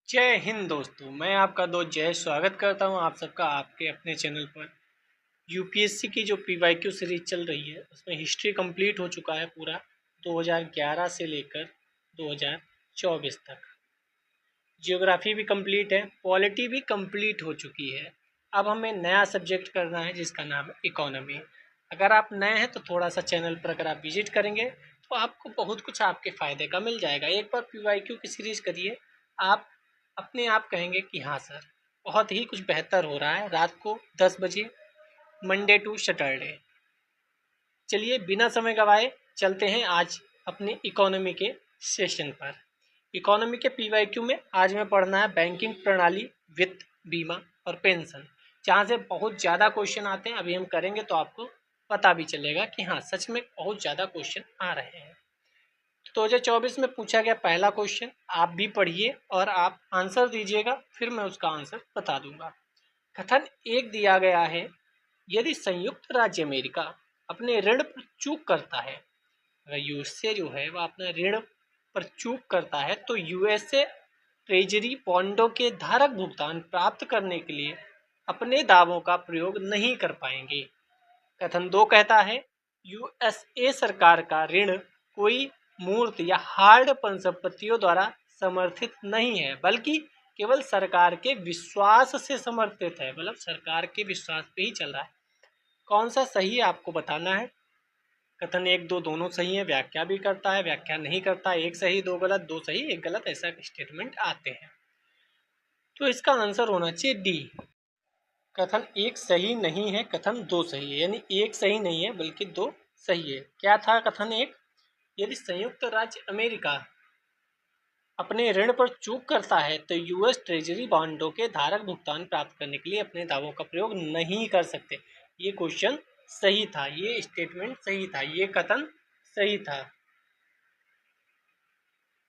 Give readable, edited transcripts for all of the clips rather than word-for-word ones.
जय हिंद दोस्तों, मैं आपका दोस्त जय स्वागत करता हूं आप सबका आपके अपने चैनल पर। यूपीएससी की जो पीवाईक्यू सीरीज चल रही है उसमें हिस्ट्री कंप्लीट हो चुका है पूरा 2011 से लेकर 2024 तक। जियोग्राफी भी कंप्लीट है, पॉलिटी भी कंप्लीट हो चुकी है। अब हमें नया सब्जेक्ट करना है जिसका नाम है इकोनॉमी। अगर आप नए हैं तो थोड़ा सा चैनल पर अगर आप विजिट करेंगे तो आपको बहुत कुछ आपके फ़ायदे का मिल जाएगा। एक बार पीवाईक्यू की सीरीज़ करिए, आप अपने आप कहेंगे कि हाँ सर, बहुत ही कुछ बेहतर हो रहा है। रात को 10 बजे मंडे टू सैटरडे। चलिए बिना समय गवाए चलते हैं आज अपने इकोनॉमी के सेशन पर। इकोनॉमी के पीवाईक्यू में आज में पढ़ना है बैंकिंग प्रणाली, वित्त, बीमा और पेंशन, जहाँ से बहुत ज़्यादा क्वेश्चन आते हैं। अभी हम करेंगे तो आपको पता भी चलेगा कि हाँ सच में बहुत ज़्यादा क्वेश्चन आ रहे हैं। तो 2024 में पूछा गया पहला क्वेश्चन, आप भी पढ़िए और आप आंसर दीजिएगा, फिर मैं उसका आंसर बता दूंगा। कथन एक दिया गया है, यदि संयुक्त राज्य अमेरिका अपने ऋण पर चूक करता है, अगर यूएसए जो है वह अपने ऋण पर चूक करता है तो यूएसए ट्रेजरी बॉन्डों के धारक भुगतान प्राप्त करने के लिए अपने दावों का प्रयोग नहीं कर पाएंगे। कथन दो कहता है, यूएसए सरकार का ऋण कोई मूर्त या हार्ड संपत्तियों द्वारा समर्थित नहीं है, बल्कि केवल सरकार के विश्वास से समर्थित है। मतलब सरकार के विश्वास पे ही चल रहा है। कौन सा सही आपको बताना है। कथन एक दो दोनों सही है, व्याख्या भी करता है, व्याख्या नहीं करता, एक सही दो गलत, दो सही एक गलत, ऐसा स्टेटमेंट आते हैं। तो इसका आंसर होना चाहिए डी। कथन एक सही नहीं है, कथन दो सही है, यानी एक सही नहीं है बल्कि दो सही है। क्या था कथन एक, यदि संयुक्त राज्य अमेरिका अपने ऋण पर चूक करता है तो यूएस ट्रेजरी बॉन्डों के धारक भुगतान प्राप्त करने के लिए अपने दावों का प्रयोग नहीं कर सकते। ये क्वेश्चन सही था, ये स्टेटमेंट सही था, ये कथन सही था।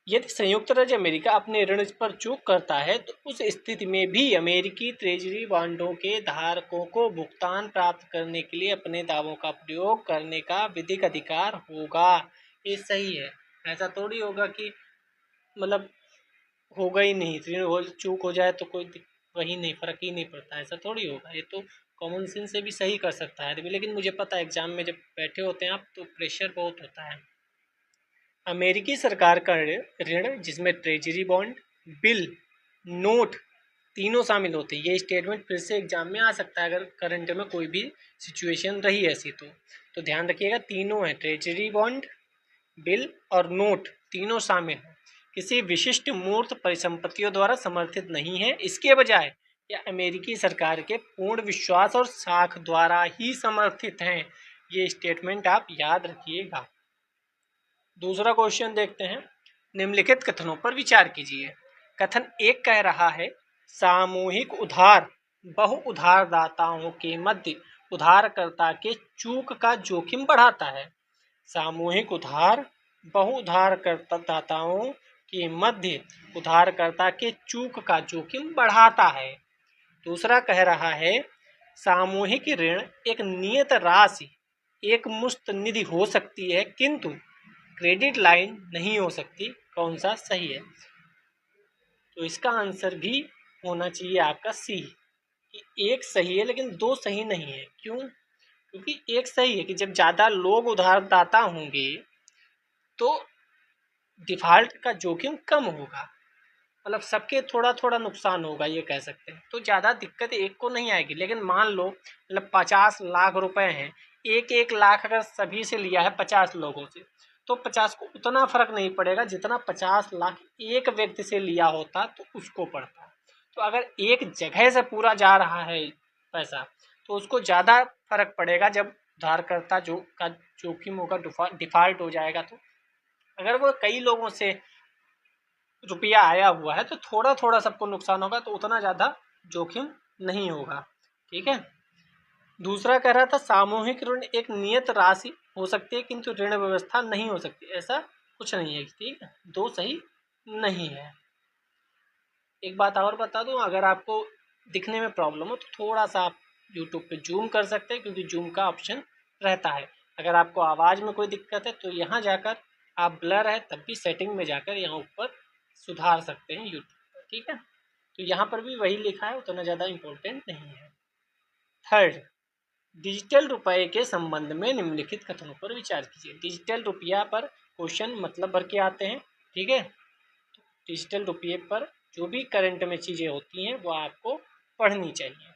यदि संयुक्त राज्य अमेरिका अपने ऋण पर चूक करता है तो उस स्थिति में भी अमेरिकी ट्रेजरी बॉन्डों के धारकों को भुगतान प्राप्त करने के लिए अपने दावों का प्रयोग करने का विधिक अधिकार होगा। ये सही है। ऐसा थोड़ी होगा कि मतलब होगा ही नहीं, ऋण हो चूक हो जाए तो कोई वही नहीं, फर्क ही नहीं पड़ता, ऐसा थोड़ी होगा। ये तो कॉमन सेंस से भी सही कर सकता है, लेकिन मुझे पता है एग्जाम में जब बैठे होते हैं आप तो प्रेशर बहुत होता है। अमेरिकी सरकार का ऋण जिसमें ट्रेजरी बॉन्ड, बिल, नोट तीनों शामिल होते हैं। ये स्टेटमेंट फिर से एग्जाम में आ सकता है अगर करंट में कोई भी सिचुएशन रही ऐसी तो ध्यान रखिएगा, तीनों है, ट्रेजरी बॉन्ड, बिल और नोट तीनों शामिल हैं। किसी विशिष्ट मूर्त परिसंपत्तियों द्वारा समर्थित नहीं है, इसके बजाय यह अमेरिकी सरकार के पूर्ण विश्वास और साख द्वारा ही समर्थित हैं। ये स्टेटमेंट आप याद रखिएगा। दूसरा क्वेश्चन देखते हैं, निम्नलिखित कथनों पर विचार कीजिए। कथन एक कह रहा है, सामूहिक उधार बहु उधारदाताओं के मध्य उधारकर्ता के चूक का जोखिम बढ़ाता है। सामूहिक उधार बहु उधारदाताओं के मध्य उधारकर्ता के चूक का जोखिम बढ़ाता है। दूसरा कह रहा है, सामूहिक ऋण एक नियत राशि, एक मुश्त निधि हो सकती है किंतु क्रेडिट लाइन नहीं हो सकती। कौन सा सही है। तो इसका आंसर भी होना चाहिए आपका सी, कि एक सही है लेकिन दो सही नहीं है। क्यों, क्योंकि एक सही है कि जब ज़्यादा लोग उधारदाता होंगे तो डिफॉल्ट का जोखिम कम होगा, मतलब सबके थोड़ा थोड़ा नुकसान होगा, ये कह सकते हैं। तो ज़्यादा दिक्कत एक को नहीं आएगी। लेकिन मान लो मतलब 50 लाख रुपए हैं, एक एक लाख अगर सभी से लिया है 50 लोगों से तो 50 को उतना फर्क नहीं पड़ेगा जितना 50 लाख एक व्यक्ति से लिया होता तो उसको पड़ता। तो अगर एक जगह से पूरा जा रहा है पैसा तो उसको ज़्यादा फर्क पड़ेगा जब उधारकर्ता जो का जोखिम होगा डिफॉल्ट हो जाएगा। तो अगर वो कई लोगों से रुपया आया हुआ है तो थोड़ा थोड़ा सबको नुकसान होगा, तो उतना ज़्यादा जोखिम नहीं होगा। ठीक है। दूसरा कह रहा था, सामूहिक ऋण एक नियत राशि हो सकती है किंतु ऋण व्यवस्था नहीं हो सकती। ऐसा कुछ नहीं है। ठीक है, दो सही नहीं है। एक बात और बता दूं, अगर आपको दिखने में प्रॉब्लम हो तो थोड़ा सा आप यूट्यूब पे जूम कर सकते हैं, क्योंकि जूम का ऑप्शन रहता है। अगर आपको आवाज़ में कोई दिक्कत है तो यहाँ जाकर आप ब्लर है तब भी सेटिंग में जाकर यहाँ ऊपर सुधार सकते हैं यूट्यूब पर। ठीक है। तो यहाँ पर भी वही लिखा है, उतना ज़्यादा इम्पोर्टेंट नहीं है। थर्ड, डिजिटल रुपये के संबंध में निम्नलिखित कथनों पर विचार कीजिए। डिजिटल रुपया पर क्वेश्चन मतलब भर के आते हैं, ठीक है। डिजिटल रुपये पर जो भी करंट में चीज़ें होती हैं वो आपको पढ़नी चाहिए।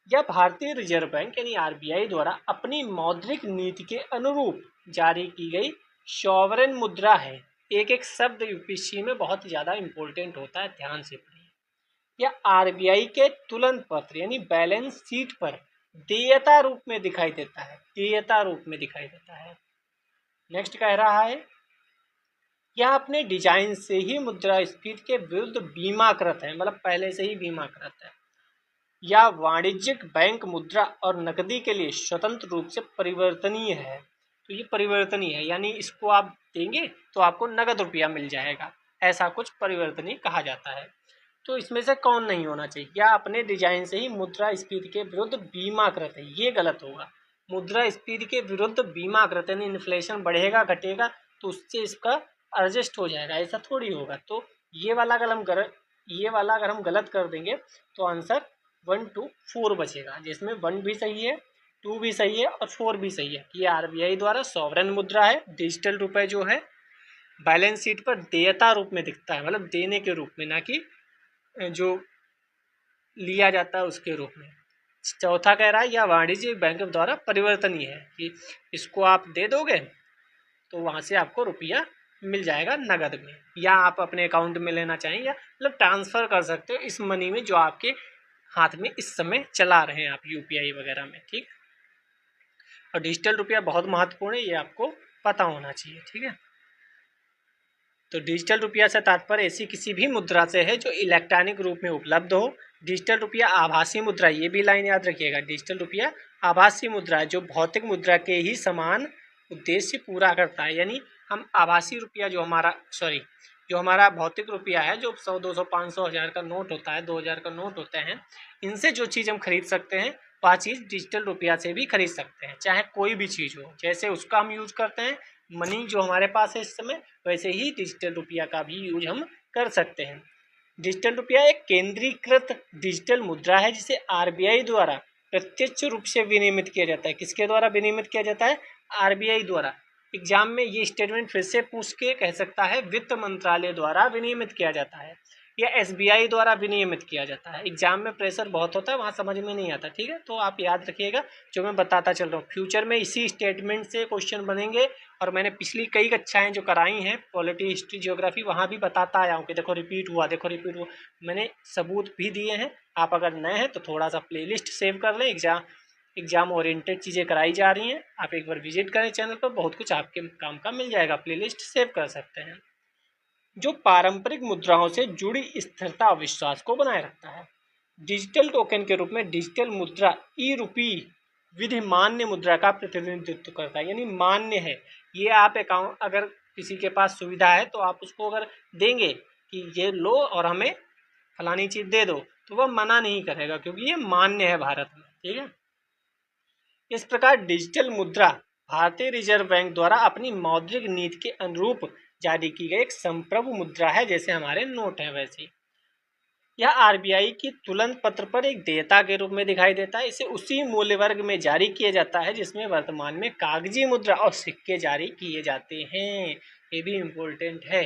यह भारतीय रिजर्व बैंक यानी आरबीआई द्वारा अपनी मौद्रिक नीति के अनुरूप जारी की गई सॉवरेन मुद्रा है। एक एक शब्द यूपीएससी में बहुत ज़्यादा इंपॉर्टेंट होता है, ध्यान से पढ़िए। यह आरबीआई के तुलन पत्र यानी बैलेंस शीट पर देयता रूप में दिखाई देता है, देयता रूप में दिखाई देता है। नेक्स्ट कह रहा है, यह अपने डिजाइन से ही मुद्रास्फीति के विरुद्ध बीमाकृत है, मतलब पहले से ही बीमाकृत है। या वाणिज्यिक बैंक मुद्रा और नकदी के लिए स्वतंत्र रूप से परिवर्तनीय है। तो ये परिवर्तनीय है, यानी इसको आप देंगे तो आपको नगद रुपया मिल जाएगा, ऐसा कुछ परिवर्तनीय कहा जाता है। तो इसमें से कौन नहीं होना चाहिए? या अपने डिजाइन से ही मुद्रास्फीति के विरुद्ध बीमाकृत है, ये गलत होगा। मुद्रास्फीति के विरुद्ध बीमाकृत यानी इन्फ्लेशन बढ़ेगा घटेगा तो उससे इसका एडजस्ट हो जाएगा, ऐसा थोड़ी होगा। तो ये वाला अगर हम गलत कर देंगे तो आंसर 1 to 4 बचेगा, जिसमें 1 भी सही है, 2 भी सही है और 4 भी सही है। ये आरबीआई द्वारा सॉवरेन मुद्रा है। डिजिटल रुपए जो है बैलेंस शीट पर देयता रूप में दिखता है, मतलब देने के रूप में, ना कि जो लिया जाता है उसके रूप में। चौथा कह रहा है यह वाणिज्यिक बैंक द्वारा परिवर्तनीय है, कि इसको आप दे दोगे तो वहाँ से आपको रुपया मिल जाएगा नगद में, या आप अपने अकाउंट में लेना चाहें या मतलब ट्रांसफ़र कर सकते हो इस मनी में जो आपके हाथ में इस समय चला रहे हैं आप यूपीआई वगैरह में, ठीक। और डिजिटल रुपया बहुत महत्वपूर्ण है, ये आपको पता होना चाहिए, ठीक है। तो डिजिटल रुपया से तात्पर्य ऐसी किसी भी मुद्रा से है जो इलेक्ट्रॉनिक रूप में उपलब्ध हो। डिजिटल रुपया आभासी मुद्रा, ये भी लाइन याद रखिएगा। डिजिटल रुपया आभासी मुद्रा है जो भौतिक मुद्रा के ही समान उद्देश्य पूरा करता है। यानी हम आभासी रुपया जो हमारा भौतिक रुपया है, जो 100, 200, 500, 1000 का नोट होता है, 2000 का नोट होते हैं, इनसे जो चीज़ हम खरीद सकते हैं वह चीज़ डिजिटल रुपया से भी खरीद सकते हैं, चाहे कोई भी चीज़ हो। जैसे उसका हम यूज करते हैं, मनी जो हमारे पास है इस समय, वैसे ही डिजिटल रुपया का भी यूज हम कर सकते हैं। डिजिटल रुपया एक केंद्रीकृत डिजिटल मुद्रा है जिसे आरबीआई द्वारा प्रत्यक्ष रूप से विनियमित किया जाता है। किसके द्वारा विनियमित किया जाता है? आरबीआई द्वारा। एग्जाम में ये स्टेटमेंट फिर से पूछ के कह सकता है वित्त मंत्रालय द्वारा विनियमित किया जाता है या एसबीआई द्वारा विनियमित किया जाता है। एग्जाम में प्रेशर बहुत होता है, वहाँ समझ में नहीं आता, ठीक है। तो आप याद रखिएगा जो मैं बताता चल रहा हूँ। फ्यूचर में इसी स्टेटमेंट से क्वेश्चन बनेंगे और मैंने पिछली कई कक्षाएं जो कराई हैं, पॉलिटी, हिस्ट्री, ज्योग्राफी, वहाँ भी बताता आया हूँ कि देखो रिपीट हुआ, देखो रिपीट हुआ। मैंने सबूत भी दिए हैं। आप अगर नए हैं तो थोड़ा सा प्लेलिस्ट सेव कर लें, एग्जाम ओरिएंटेड चीज़ें कराई जा रही हैं। आप एक बार विजिट करें चैनल पर, बहुत कुछ आपके काम का मिल जाएगा, प्लेलिस्ट सेव कर सकते हैं। जो पारंपरिक मुद्राओं से जुड़ी स्थिरता और विश्वास को बनाए रखता है। डिजिटल टोकन के रूप में डिजिटल मुद्रा ई रूपी विधि मान्य मुद्रा का प्रतिनिधित्व करता है, यानी मान्य है। ये आप अकाउंट अगर किसी के पास सुविधा है तो आप उसको अगर देंगे कि ये लो और हमें फलानी चीज़ दे दो, तो वह मना नहीं करेगा क्योंकि ये मान्य है भारत में, ठीक है। इस प्रकार डिजिटल मुद्रा भारतीय रिजर्व बैंक द्वारा अपनी मौद्रिक नीति के अनुरूप जारी की गई एक संप्रभु मुद्रा है, जैसे हमारे नोट है वैसे। यह आरबीआई की तुलन पत्र पर एक देयता के रूप में दिखाई देता है। इसे उसी मूल्य वर्ग में जारी किया जाता है जिसमें वर्तमान में कागजी मुद्रा और सिक्के जारी किए जाते हैं। ये भी इम्पोर्टेंट है।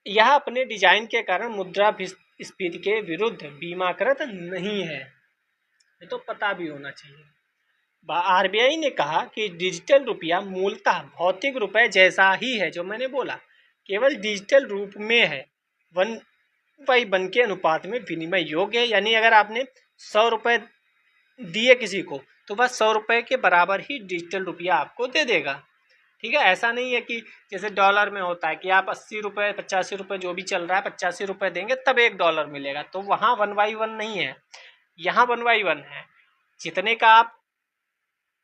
यह अपने डिजाइन के कारण मुद्रास्फीति के विरुद्ध बीमाकृत नहीं है, ये तो पता भी होना चाहिए। आरबीआई ने कहा कि डिजिटल रुपया मूलतः भौतिक रुपए जैसा ही है, जो मैंने बोला, केवल डिजिटल रूप में है, 1:1 के अनुपात में विनिमय योग्य है। यानी अगर आपने 100 रुपये दिए किसी को तो बस 100 रुपये के बराबर ही डिजिटल रुपया आपको दे देगा, ठीक है। ऐसा नहीं है कि जैसे डॉलर में होता है कि आप 80 रुपये, 85 रुपये जो भी चल रहा है, 85 रुपये देंगे तब $1 मिलेगा, तो वहाँ 1/1 नहीं है, यहाँ 1/1 है। जितने का आप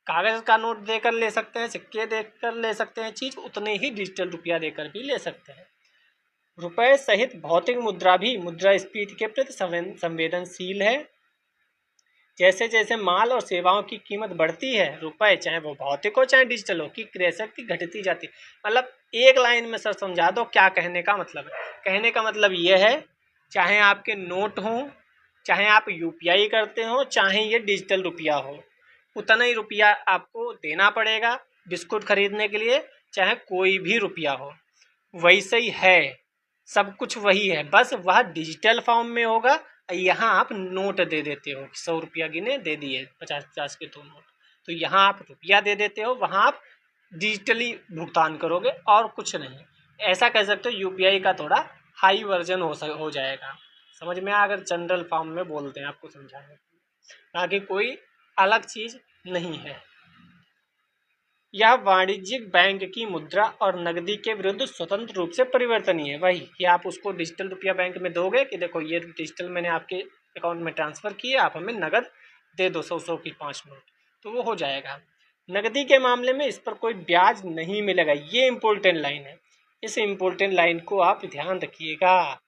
कागज़ का नोट देकर ले सकते हैं, सिक्के देकर ले सकते हैं चीज़, उतने ही डिजिटल रुपया देकर भी ले सकते हैं। रुपए सहित भौतिक मुद्रा भी मुद्रास्फीति के प्रति संवेदनशील है। जैसे जैसे माल और सेवाओं की कीमत बढ़ती है, रुपए चाहे वो भौतिक हो चाहे डिजिटल हो, की क्रय शक्ति घटती जाती है। मतलब एक लाइन में सर समझा दो क्या कहने का मतलब है। कहने का मतलब ये है चाहे आपके नोट हों, चाहे आप यूपीआई करते हो, चाहे ये डिजिटल रुपया हो, उतना ही रुपया आपको देना पड़ेगा बिस्कुट खरीदने के लिए, चाहे कोई भी रुपया हो। वैसे ही है, सब कुछ वही है, बस वह डिजिटल फॉर्म में होगा। यहाँ आप नोट दे देते हो, 100 रुपया गिने दे दिए, 50-50 के 2 नोट। तो यहाँ आप रुपया दे देते हो, वहाँ आप डिजिटली भुगतान करोगे और कुछ नहीं। ऐसा कह सकते हो यूपीआई का थोड़ा हाई वर्जन हो जाएगा। समझ में अगर जनरल फॉर्म में बोलते हैं आपको समझाने, ताकि कोई अलग चीज़ नहीं है। यह वाणिज्यिक बैंक की मुद्रा और नकदी के विरुद्ध स्वतंत्र रूप से परिवर्तनीय है। वही कि आप उसको डिजिटल रुपया बैंक में दोगे कि देखो ये डिजिटल मैंने आपके अकाउंट में ट्रांसफ़र किए, आप हमें नगद दे दो 100-100 की 5 नोट, तो वो हो जाएगा। नकदी के मामले में इस पर कोई ब्याज नहीं मिलेगा। ये इम्पोर्टेंट लाइन है, इस इम्पोर्टेंट लाइन को आप ध्यान रखिएगा।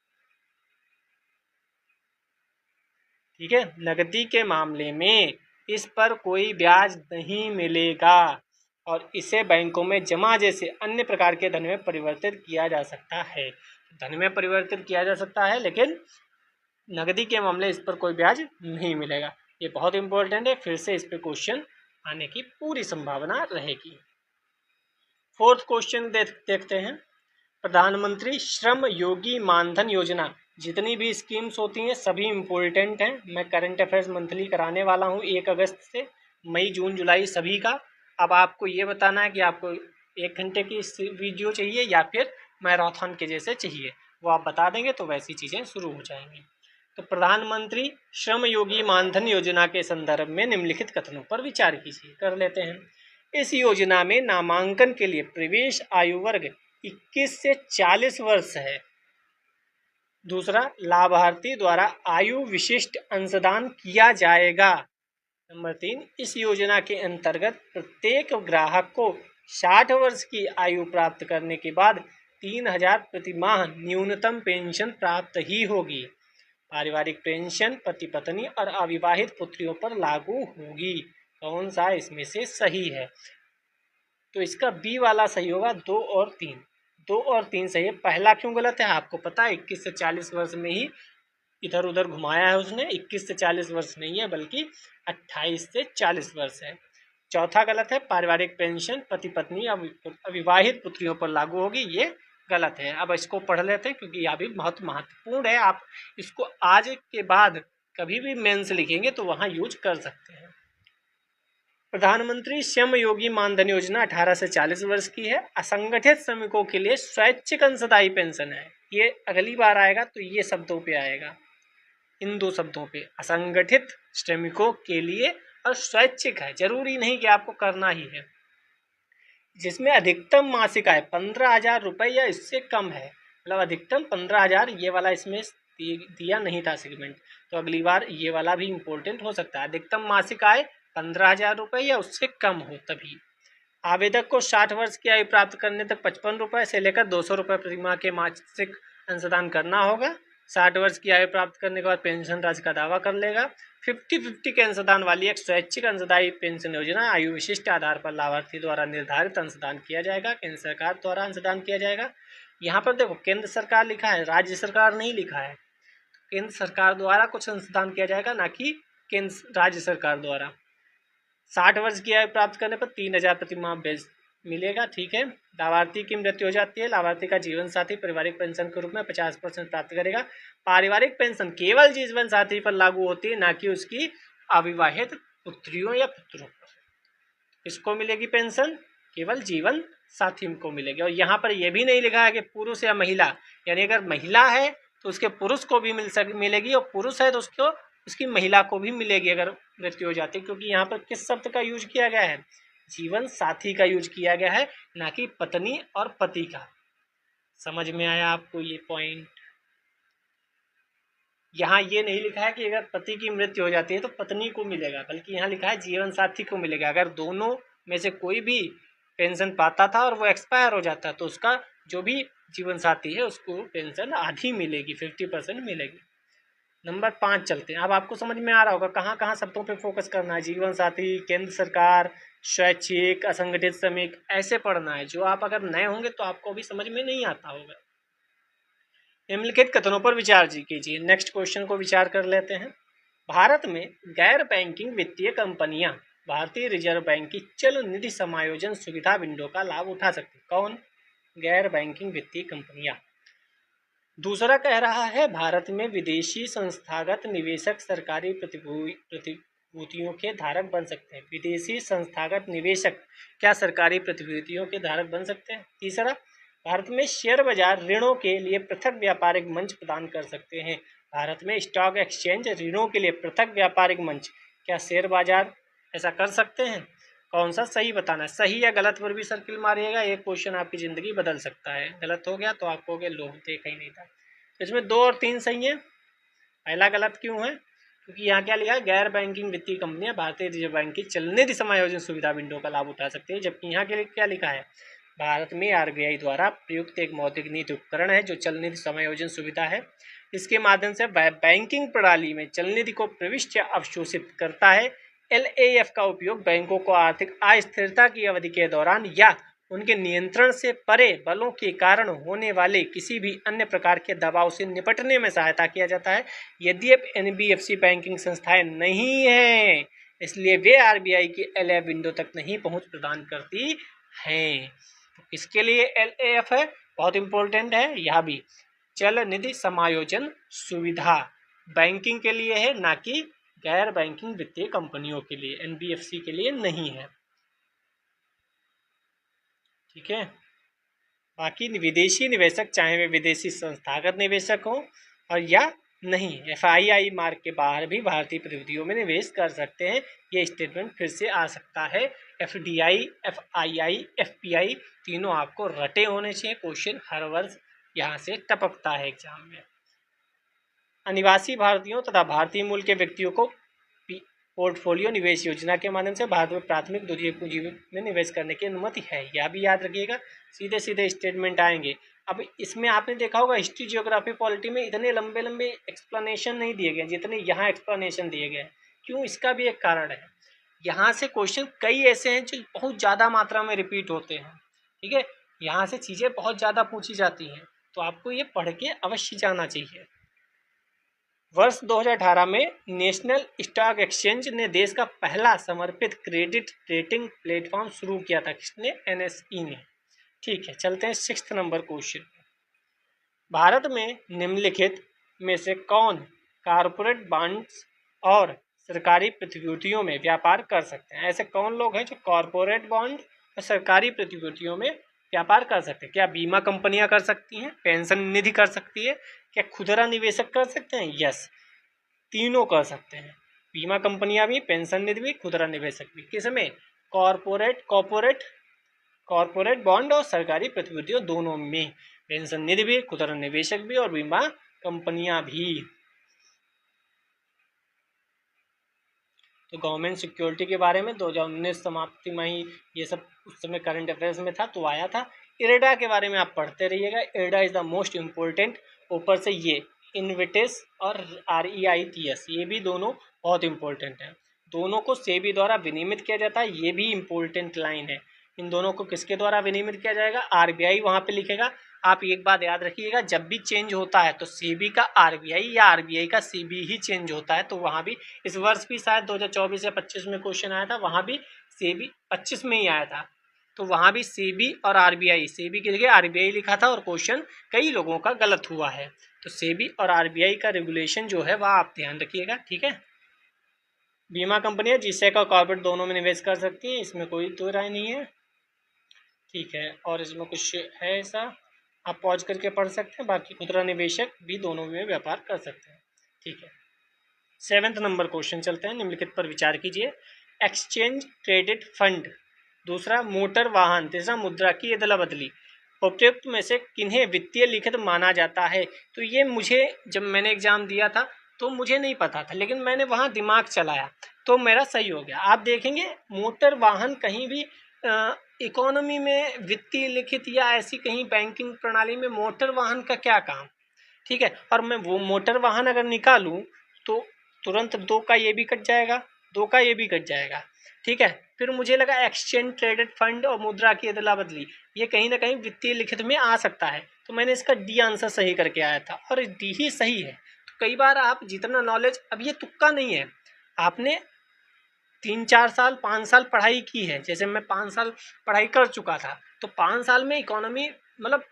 ठीक है, नकदी के मामले में इस पर कोई ब्याज नहीं मिलेगा और इसे बैंकों में जमा जैसे अन्य प्रकार के धन में परिवर्तित किया जा सकता है। धन में परिवर्तित किया जा सकता है, लेकिन नकदी के मामले इस पर कोई ब्याज नहीं मिलेगा। ये बहुत इंपॉर्टेंट है, फिर से इस पर क्वेश्चन आने की पूरी संभावना रहेगी। फोर्थ क्वेश्चन देखते हैं। प्रधानमंत्री श्रम योगी मानधन योजना, जितनी भी स्कीम्स होती हैं सभी इम्पोर्टेंट हैं। मैं करंट अफेयर्स मंथली कराने वाला हूँ 1 अगस्त से, मई जून जुलाई सभी का। अब आपको ये बताना है कि आपको 1 घंटे की वीडियो चाहिए या फिर मैराथन के जैसे चाहिए, वो आप बता देंगे तो वैसी चीज़ें शुरू हो जाएंगी। तो प्रधानमंत्री श्रम योगी मानधन योजना के संदर्भ में निम्नलिखित कथनों पर विचार कीजिए। कर लेते हैं। इस योजना में नामांकन के लिए प्रवेश आयु वर्ग 21 से 40 वर्ष है। दूसरा, लाभार्थी द्वारा आयु विशिष्ट अंशदान किया जाएगा। नंबर 3, इस योजना के अंतर्गत प्रत्येक ग्राहक को 60 वर्ष की आयु प्राप्त करने के बाद 3000 प्रति माह न्यूनतम पेंशन प्राप्त ही होगी। पारिवारिक पेंशन पति पत्नी और अविवाहित पुत्रियों पर लागू होगी। कौन सा इसमें से सही है? तो इसका बी वाला सही होगा, 2 और 3। 2 और 3 सही है। पहला क्यों गलत है आपको पता है? 21 से 40 वर्ष में ही इधर उधर घुमाया है उसने। 21 से 40 वर्ष नहीं है बल्कि 28 से 40 वर्ष है। चौथा गलत है, पारिवारिक पेंशन पति पत्नी अविवाहित पुत्रियों पर लागू होगी, ये गलत है। अब इसको पढ़ लेते हैं क्योंकि यह भी बहुत महत्वपूर्ण है। आप इसको आज के बाद कभी भी मेंस लिखेंगे तो वहाँ यूज कर सकते हैं। प्रधानमंत्री श्रम योगी मानधन योजना 18 से 40 वर्ष की है। असंगठित श्रमिकों के लिए स्वैच्छिक अंशदायी पेंशन है। ये अगली बार आएगा तो ये शब्दों पे आएगा, इन 2 शब्दों पे, असंगठित श्रमिकों के लिए और स्वैच्छिक है, जरूरी नहीं कि आपको करना ही है। जिसमें अधिकतम मासिक आय 15,000 रुपये या इससे कम है, मतलब अधिकतम 15,000। ये वाला इसमें दिया नहीं था सेगमेंट, तो अगली बार ये वाला भी इम्पोर्टेंट हो सकता है। अधिकतम मासिक आय 15,000 रुपये या उससे कम हो तभी। आवेदक को 60 वर्ष की आयु प्राप्त करने तक 55 रुपये से लेकर 200 रुपये प्रति माह के मासिक अंशदान करना होगा। 60 वर्ष की आयु प्राप्त करने के बाद पेंशन राशि का दावा कर लेगा। 50-50 के अंशदान वाली एक स्वैच्छिक अंशदायी पेंशन योजना आयु विशिष्ट आधार पर लाभार्थी द्वारा निर्धारित अंशदान किया जाएगा। केंद्र सरकार द्वारा अंशदान किया जाएगा। यहाँ पर देखो केंद्र सरकार लिखा है, राज्य सरकार नहीं लिखा है। केंद्र सरकार द्वारा कुछ अंशदान किया जाएगा, ना कि केंद्र राज्य सरकार द्वारा। 60 वर्ष की आयु प्राप्त करने पर 3,000 प्रति माह बेस मिलेगा। ठीक है। लाभार्थी की मृत्यु हो जाती है, लाभार्थी का जीवन साथी पारिवारिक पेंशन के रूप में 50% प्राप्त करेगा। पारिवारिक पेंशन केवल जीवन साथी पर लागू होती है, ना कि उसकी अविवाहित पुत्रियों या पुत्रों पर। किसको मिलेगी पेंशन? केवल जीवन साथी को मिलेगी। और यहाँ पर यह भी नहीं लिखा है कि पुरुष या महिला, यानी अगर महिला है तो उसके पुरुष को भी मिलेगी और पुरुष है तो उसकी महिला को भी मिलेगी अगर मृत्यु हो जाती है। क्योंकि यहाँ पर किस शब्द का यूज किया गया है? जीवन साथी का यूज किया गया है, ना कि पत्नी और पति का। समझ में आया आपको ये पॉइंट? यहाँ ये नहीं लिखा है कि अगर पति की मृत्यु हो जाती है तो पत्नी को मिलेगा, बल्कि यहाँ लिखा है जीवन साथी को मिलेगा। अगर दोनों में से कोई भी पेंशन पाता था और वो एक्सपायर हो जाता तो उसका जो भी जीवन साथी है उसको पेंशन आधी मिलेगी, 50% मिलेगी। नंबर 5 चलते हैं। अब आपको समझ में आ रहा होगा कहाँ कहाँ शब्दों पे फोकस करना है। जीवन साथी, केंद्र सरकार, स्वैच्छिक, असंगठित श्रमिक, ऐसे पढ़ना है। जो आप अगर नए होंगे तो आपको भी समझ में नहीं आता होगा। निम्नलिखित कथनों पर विचार कीजिए। नेक्स्ट क्वेश्चन को विचार कर लेते हैं। भारत में गैर बैंकिंग वित्तीय कंपनियां भारतीय रिजर्व बैंक की चल निधि समायोजन सुविधा विंडो का लाभ उठा सकती। कौन? गैर बैंकिंग वित्तीय कंपनियां। दूसरा कह रहा है भारत में विदेशी संस्थागत निवेशक सरकारी प्रतिभूतियों के धारक बन सकते हैं। विदेशी संस्थागत निवेशक क्या सरकारी प्रतिभूतियों के धारक बन सकते हैं? तीसरा, भारत में शेयर बाजार ऋणों के लिए पृथक व्यापारिक मंच प्रदान कर सकते हैं। भारत में स्टॉक एक्सचेंज ऋणों के लिए पृथक व्यापारिक मंच, क्या शेयर बाजार ऐसा कर सकते हैं? कौन सा सही बताना है। सही या गलत पर भी सर्किल मारिएगा। एक क्वेश्चन आपकी ज़िंदगी बदल सकता है। गलत हो गया तो आपको लो देखा ही नहीं था। इसमें 2 और 3 सही है। पहला गलत क्यों है? क्योंकि यहाँ क्या लिखा है, गैर बैंकिंग वित्तीय कंपनियां भारतीय रिजर्व बैंक की चलनिधि समायोजन सुविधा विंडो का लाभ उठा सकते हैं। जबकि यहाँ के लिए क्या लिखा है, भारत में आरबीआई द्वारा प्रयुक्त एक मौद्रिक नीति उपकरण है जो चलनिधि समायोजन सुविधा है। इसके माध्यम से बैंकिंग प्रणाली में चलनिधि को प्रविष्ट या अवशोषित करता है। LAF का उपयोग बैंकों को आर्थिक अस्थिरता की अवधि के दौरान या उनके नियंत्रण से परे बलों के कारण होने वाले किसी भी अन्य प्रकार के दबाव से निपटने में सहायता किया जाता है। यद्यपि NBFC बैंकिंग संस्थाएं नहीं हैं, इसलिए वे RBI की LAF विंडो तक नहीं पहुंच प्रदान करती हैं। तो किसके लिए LAF है? बहुत इंपॉर्टेंट है। यह भी चल निधि समायोजन सुविधा बैंकिंग के लिए है, ना कि गैर बैंकिंग वित्तीय कंपनियों के लिए, NBFC के लिए नहीं है। ठीक है। बाकी विदेशी निवेशक चाहे वे विदेशी संस्थागत निवेशक हों और या नहीं, FII मार्क के बाहर भी भारतीय प्रतिभूतियों में निवेश कर सकते हैं। ये स्टेटमेंट फिर से आ सकता है। FDI, FII, FPI तीनों आपको रटे होने चाहिए। क्वेश्चन हर वर्ष यहाँ से टपकता है एग्जाम में। अनिवासी भारतीयों तथा भारतीय मूल के व्यक्तियों को पोर्टफोलियो निवेश योजना के माध्यम से भारत में प्राथमिक द्वितीय पूंजी में निवेश करने की अनुमति है। यह भी याद रखिएगा। सीधे सीधे स्टेटमेंट आएंगे। अब इसमें आपने देखा होगा हिस्ट्री, जियोग्राफी, पॉलिटी में इतने लंबे लंबे एक्सप्लेनेशन नहीं दिए गए जितने यहाँ एक्सप्लेनेशन दिए गए। क्यों? इसका भी एक कारण है। यहाँ से क्वेश्चन कई ऐसे हैं जो बहुत ज़्यादा मात्रा में रिपीट होते हैं। ठीक है, यहाँ से चीज़ें बहुत ज़्यादा पूछी जाती हैं, तो आपको ये पढ़ के अवश्य जाना चाहिए। वर्ष 2018 में नेशनल स्टॉक एक्सचेंज ने देश का पहला समर्पित क्रेडिट रेटिंग प्लेटफॉर्म शुरू किया था। किसने? NSE ने। ठीक है, चलते हैं 6th नंबर क्वेश्चन। भारत में निम्नलिखित में से कौन कॉरपोरेट बॉन्ड्स और सरकारी प्रतिभूतियों में व्यापार कर सकते हैं? ऐसे कौन लोग हैं जो कॉरपोरेट बॉन्ड और सरकारी प्रतिभूतियों में व्यापार कर सकते हैं? क्या बीमा कंपनियां कर सकती हैं? पेंशन निधि कर सकती है? क्या खुदरा निवेशक कर सकते हैं? यस, तीनों कर सकते हैं। बीमा कंपनियां भी, पेंशन निधि भी, खुदरा निवेशक भी। किसमें? कॉरपोरेट बॉन्ड और सरकारी प्रतिभूतियों दोनों में। पेंशन निधि भी, खुदरा निवेशक भी और बीमा कंपनियां भी। तो गवर्नमेंट सिक्योरिटी के बारे में 2019 समाप्ति में ही ये सब उस समय करंट अफेयर्स में था, तो आया था। इरेडा के बारे में आप पढ़ते रहिएगा। IREDA is the most important. ऊपर से ये इन्विटेस और REITS, ये भी दोनों बहुत इंपॉर्टेंट हैं। दोनों को सेबी द्वारा विनियमित किया जाता है, ये भी इम्पोर्टेंट लाइन है। इन दोनों को किसके द्वारा विनियमित किया जाएगा? RBI वहाँ पे लिखेगा। आप एक बात याद रखिएगा, जब भी चेंज होता है तो सेबी का RBI या RBI का सेबी ही चेंज होता है। तो वहाँ भी इस वर्ष भी शायद 2024 या 25 में क्वेश्चन आया था, वहाँ भी सेबी 25 में ही आया था। तो वहाँ भी सेबी और RBI, सेबी की जगह RBI लिखा था और क्वेश्चन कई लोगों का गलत हुआ है। तो सेबी और RBI का रेगुलेशन जो है वह आप ध्यान रखिएगा। ठीक है। बीमा कंपनियां जिसका कॉर्पोरेट दोनों में निवेश कर सकती हैं, इसमें कोई दो राय नहीं है। ठीक है, और इसमें कुछ है ऐसा आप पॉज करके पढ़ सकते हैं। बाकी खुदरा निवेशक भी दोनों में व्यापार कर सकते हैं। ठीक है, 7th नंबर क्वेश्चन चलते हैं। निम्नलिखित पर विचार कीजिए। एक्सचेंज ट्रेडेड फंड, दूसरा मोटर वाहन, तीसरा मुद्रा की अदला बदली, उपयुक्त में से किन्हें वित्तीय लिखित माना जाता है? तो ये मुझे जब मैंने एग्जाम दिया था तो मुझे नहीं पता था, लेकिन मैंने वहाँ दिमाग चलाया तो मेरा सही हो गया। आप देखेंगे मोटर वाहन कहीं भी इकोनॉमी में वित्तीय लिखित या ऐसी कहीं बैंकिंग प्रणाली में मोटर वाहन का क्या काम? ठीक है, और मैं वो मोटर वाहन अगर निकालूं तो तुरंत 2 का ये भी कट जाएगा, 2 का ये भी कट जाएगा। ठीक है। फिर मुझे लगा एक्सचेंज ट्रेडेड फंड और मुद्रा की अदला बदली, ये कहीं ना कहीं वित्तीय लिखित में आ सकता है, तो मैंने इसका डी आंसर सही करके आया था और डी ही सही है। तो कई बार आप जितना नॉलेज, अब ये तुक्का नहीं है, आपने 3-4 साल 5 साल पढ़ाई की है, जैसे मैं 5 साल पढ़ाई कर चुका था, तो 5 साल में इकोनॉमी मतलब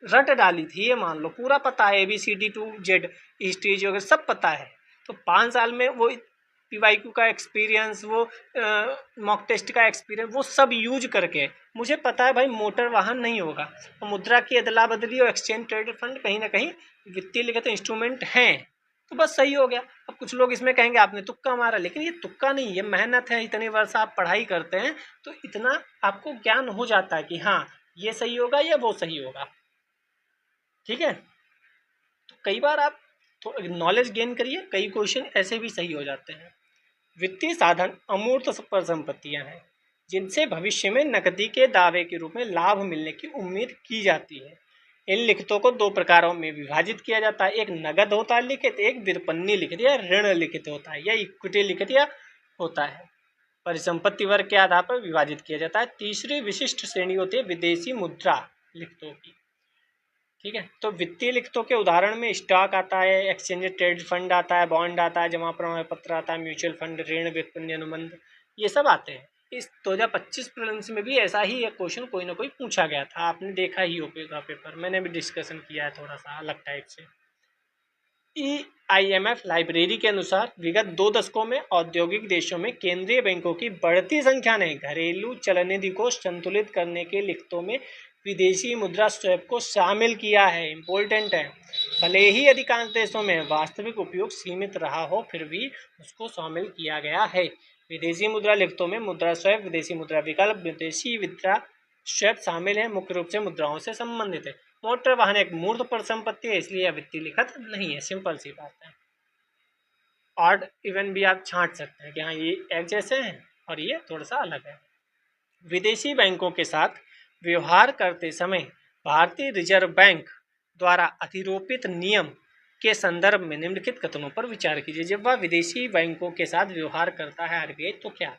रट डाली थी, ये मान लो पूरा पता है, ABCD to Z स्टेज वगैरह सब पता है। तो 5 साल में वो PYQ का एक्सपीरियंस, वो मॉक टेस्ट का एक्सपीरियंस, वो सब यूज करके मुझे पता है भाई मोटर वाहन नहीं होगा। और मुद्रा की अदला बदली और एक्सचेंज ट्रेडेड फंड कहीं ना कहीं वित्तीय लिखित इंस्ट्रूमेंट हैं, तो बस सही हो गया। अब कुछ लोग इसमें कहेंगे आपने तुक्का मारा, लेकिन ये तुक्का नहीं, ये मेहनत है, इतने वर्ष आप पढ़ाई करते हैं तो इतना आपको ज्ञान हो जाता है कि हाँ ये सही होगा या वो सही होगा। ठीक है, तो कई बार आप नॉलेज गेन करिए, कई क्वेश्चन ऐसे भी सही हो जाते हैं। वित्तीय साधन अमूर्त परिसंपत्तियां हैं जिनसे भविष्य में नकदी के दावे के रूप में लाभ मिलने की उम्मीद की जाती है। इन लिखितों को 2 प्रकारों में विभाजित किया जाता है, एक नगद होता है लिखित, एक विपणनी लिखित या ऋण लिखित होता है, या इक्विटी लिखित या होता है। परिसंपत्ति वर्ग के आधार पर विभाजित किया जाता है। तीसरी विशिष्ट श्रेणी होती है विदेशी मुद्रा लिखितों की। ठीक है, तो वित्तीय लिखितों के उदाहरण में स्टॉक आता है, एक्सचेंज ट्रेड फंड आता है, बॉन्ड आता है, जमा प्रमाण पत्र आता है, म्यूचुअल फंड, ऋण, विपणन अनुबंध, ये सब आते हैं। इस 2025 प्रीलिम्स में भी ऐसा ही एक क्वेश्चन कोई ना कोई पूछा गया था, आपने देखा ही होगा पेपर, मैंने भी डिस्कशन किया है थोड़ा सा अलग टाइप से। IMF लाइब्रेरी के अनुसार विगत 2 दशकों में औद्योगिक देशों में केंद्रीय बैंकों की बढ़ती संख्या ने घरेलू चलनिधि को संतुलित करने के लिखतों में विदेशी मुद्रा स्वैप को शामिल किया है। इम्पोर्टेंट है, भले ही अधिकांश देशों में वास्तविक उपयोग सीमित रहा हो, फिर भी उसको शामिल किया गया है। विदेशी मुद्रा लिखतों में मुद्रा स्वैप, विदेशी मुद्रा विकल्प, विदेशी मुद्रा स्वैप शामिल है, मुख्य रूप से मुद्राओं से संबंधित है। मोटर वाहन एक मूर्त परिसंपत्ति है, इसलिए यह वित्तीय लिखित नहीं है, सिंपल सी बात है। ऑड इवन भी आप छांट सकते हैं कि हाँ ये एक जैसे हैं और ये थोड़ा सा अलग है। विदेशी बैंकों के साथ व्यवहार करते समय भारतीय रिजर्व बैंक द्वारा अधिरोपित नियम के संदर्भ में निम्नलिखित कथनों पर विचार कीजिए। जब वह विदेशी बैंकों के साथ व्यवहार करता है RBI, तो क्या?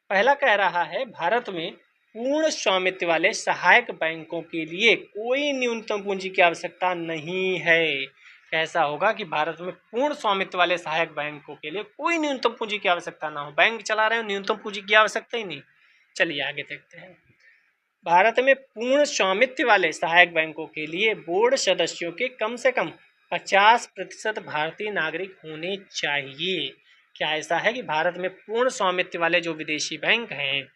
पहला कह रहा है भारत में पूर्ण स्वामित्व वाले सहायक बैंकों के लिए कोई न्यूनतम पूंजी की आवश्यकता नहीं है। कैसा होगा कि भारत में पूर्ण स्वामित्व वाले सहायक बैंकों के लिए कोई न्यूनतम पूंजी की आवश्यकता ना हो, बैंक चला रहे हो, न्यूनतम पूंजी की आवश्यकता ही नहीं। चलिए आगे देखते हैं। भारत में पूर्ण स्वामित्व वाले सहायक बैंकों के लिए बोर्ड सदस्यों के कम से कम 50% भारतीय नागरिक होने चाहिए। क्या ऐसा है कि भारत में पूर्ण स्वामित्व वाले जो विदेशी बैंक हैं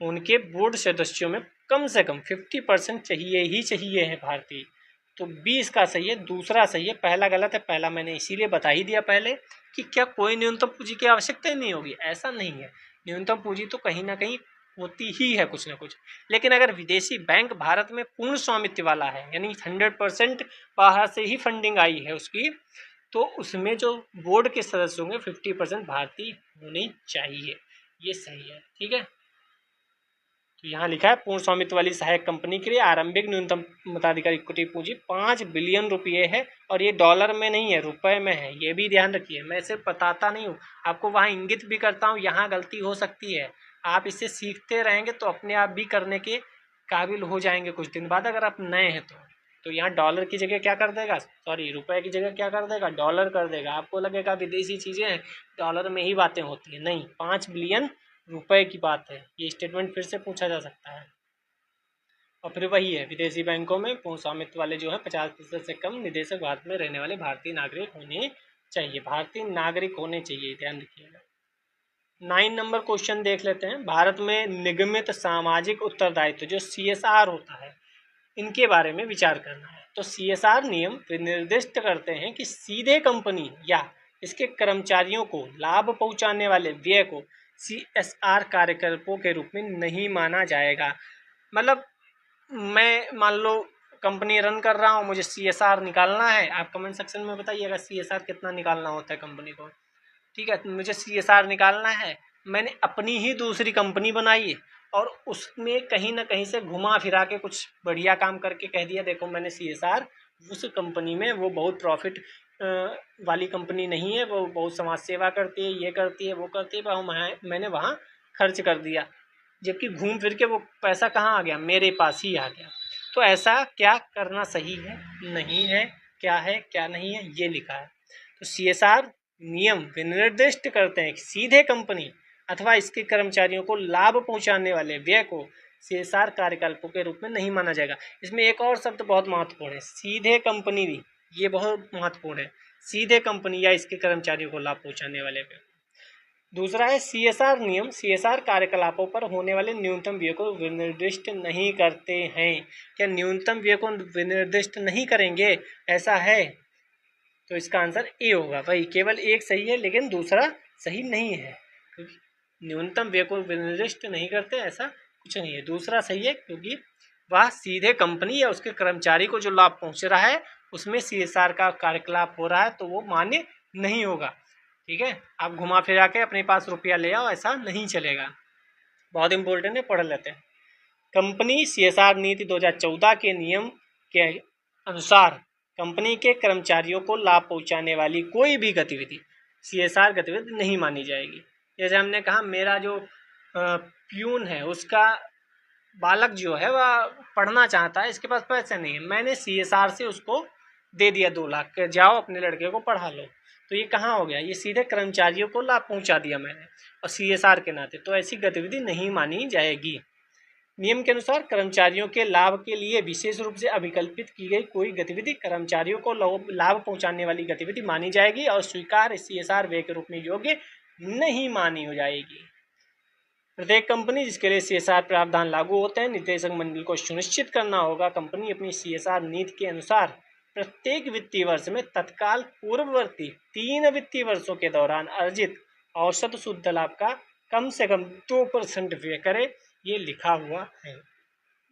उनके बोर्ड सदस्यों में कम से कम 50% चाहिए ही चाहिए है भारतीय? तो 20 का सही है, दूसरा सही है, पहला गलत है। पहला मैंने इसीलिए बता ही दिया पहले कि क्या कोई न्यूनतम पूंजी की आवश्यकता ही नहीं होगी, ऐसा नहीं है। न्यूनतम पूंजी तो कहीं ना कहीं होती ही है कुछ ना कुछ, लेकिन अगर विदेशी बैंक भारत में पूर्ण स्वामित्व वाला है, यानी 100% बाहर से ही फंडिंग आई है उसकी, तो उसमें जो बोर्ड के सदस्य होंगे 50% भारतीय होने चाहिए, ये सही है। ठीक है, तो यहाँ लिखा है पूर्ण स्वामित्व वाली सहायक कंपनी के लिए आरंभिक न्यूनतम मताधिकार इक्विटी पूंजी 5 बिलियन रुपये है, और ये डॉलर में नहीं है, रुपए में है, ये भी ध्यान रखिए। मैं सिर्फ बताता नहीं हूँ, आपको वहाँ इंगित भी करता हूँ, यहाँ गलती हो सकती है। आप इससे सीखते रहेंगे तो अपने आप भी करने के काबिल हो जाएंगे कुछ दिन बाद, अगर आप नए हैं तो यहाँ डॉलर की जगह क्या कर देगा, सॉरी रुपए की जगह क्या कर देगा, डॉलर कर देगा। आपको लगेगा विदेशी चीज़ें हैं, डॉलर में ही बातें होती हैं, नहीं, 5 बिलियन रुपए की बात है। ये स्टेटमेंट फिर से पूछा जा सकता है। और फिर वही है, विदेशी बैंकों में पूर्ण स्वामित्व वाले जो है 50% से कम निदेशक भारत में रहने वाले भारतीय नागरिक होने चाहिए, भारतीय नागरिक होने चाहिए, ध्यान रखिएगा। 9 नंबर क्वेश्चन देख लेते हैं। भारत में निगमित सामाजिक उत्तरदायित्व जो CSR होता है, इनके बारे में विचार करना है। तो CSR नियम निर्दिष्ट करते हैं कि सीधे कंपनी या इसके कर्मचारियों को लाभ पहुंचाने वाले व्यय को CSR कार्यकलापों के रूप में नहीं माना जाएगा। मतलब मैं मान लो कंपनी रन कर रहा हूँ, मुझे CSR निकालना है, आप कमेंट सेक्शन में बताइएगा CSR कितना निकालना होता है कंपनी को। ठीक है, मुझे CSR निकालना है, मैंने अपनी ही दूसरी कंपनी बनाई है और उसमें कहीं ना कहीं से घुमा फिरा के कुछ बढ़िया काम करके कह दिया देखो मैंने CSR, उस कंपनी में वो बहुत प्रॉफिट वाली कंपनी नहीं है, वो बहुत समाज सेवा करती है, ये करती है, वो करती है, मैंने वहाँ खर्च कर दिया, जबकि घूम फिर के वो पैसा कहाँ आ गया, मेरे पास ही आ गया। तो ऐसा क्या करना सही है, नहीं है, क्या है क्या नहीं है, ये लिखा है। तो CSR नियम विनिर्दिष्ट करते हैं कि सीधे कंपनी अथवा इसके कर्मचारियों को लाभ पहुंचाने वाले व्यय को CSR कार्यकलापों के रूप में नहीं माना जाएगा। इसमें एक और शब्द बहुत महत्वपूर्ण है, सीधे कंपनी भी, ये बहुत महत्वपूर्ण है, सीधे कंपनी या इसके कर्मचारियों को लाभ पहुंचाने वाले व्यय। दूसरा है CSR नियम CSR कार्यकलापों पर होने वाले न्यूनतम व्यय को विनिर्दिष्ट नहीं करते हैं। क्या न्यूनतम व्यय को विनिर्दिष्ट नहीं करेंगे, ऐसा है? तो इसका आंसर ए होगा। भाई केवल एक सही है लेकिन दूसरा सही नहीं है, क्योंकि न्यूनतम व्यय को विनिर्दिष्ट नहीं करते ऐसा कुछ नहीं है। दूसरा सही है क्योंकि वह सीधे कंपनी या उसके कर्मचारी को जो लाभ पहुंच रहा है उसमें CSR का कार्यकलाप हो रहा है, तो वो मान्य नहीं होगा। ठीक है, आप घुमा फिरा के अपने पास रुपया ले आओ, ऐसा नहीं चलेगा। बहुत इंपॉर्टेंट है, पढ़ लेते हैं। कंपनी CSR नीति 2014 के नियम के अनुसार कंपनी के कर्मचारियों को लाभ पहुंचाने वाली कोई भी गतिविधि CSR गतिविधि नहीं मानी जाएगी। जैसे हमने कहा, मेरा जो प्यून है उसका बालक जो है वह पढ़ना चाहता है, इसके पास पैसे नहीं है, मैंने CSR से उसको दे दिया 2 लाख के, जाओ अपने लड़के को पढ़ा लो। तो ये कहाँ हो गया, ये सीधे कर्मचारियों को लाभ पहुंचा दिया मैंने और CSR के नाते, तो ऐसी गतिविधि नहीं मानी जाएगी। नियम के अनुसार कर्मचारियों के लाभ के लिए विशेष रूप से अभिकल्पित की गई कोई गतिविधि कर्मचारियों को लाभ पहुंचाने वाली गतिविधि मानी जाएगी और स्वीकार CSR व्यय के रूप में योग्य नहीं मानी हो जाएगी। प्रत्येक कंपनी जिसके लिए CSR प्रावधान लागू होते हैं, निदेशक मंडल को सुनिश्चित करना होगा कंपनी अपनी CSR नीति के अनुसार प्रत्येक वित्तीय वर्ष में तत्काल पूर्ववर्ती 3 वित्तीय वर्षों के दौरान अर्जित औसत शुद्ध लाभ का कम से कम 2% व्यय करे। ये लिखा हुआ है,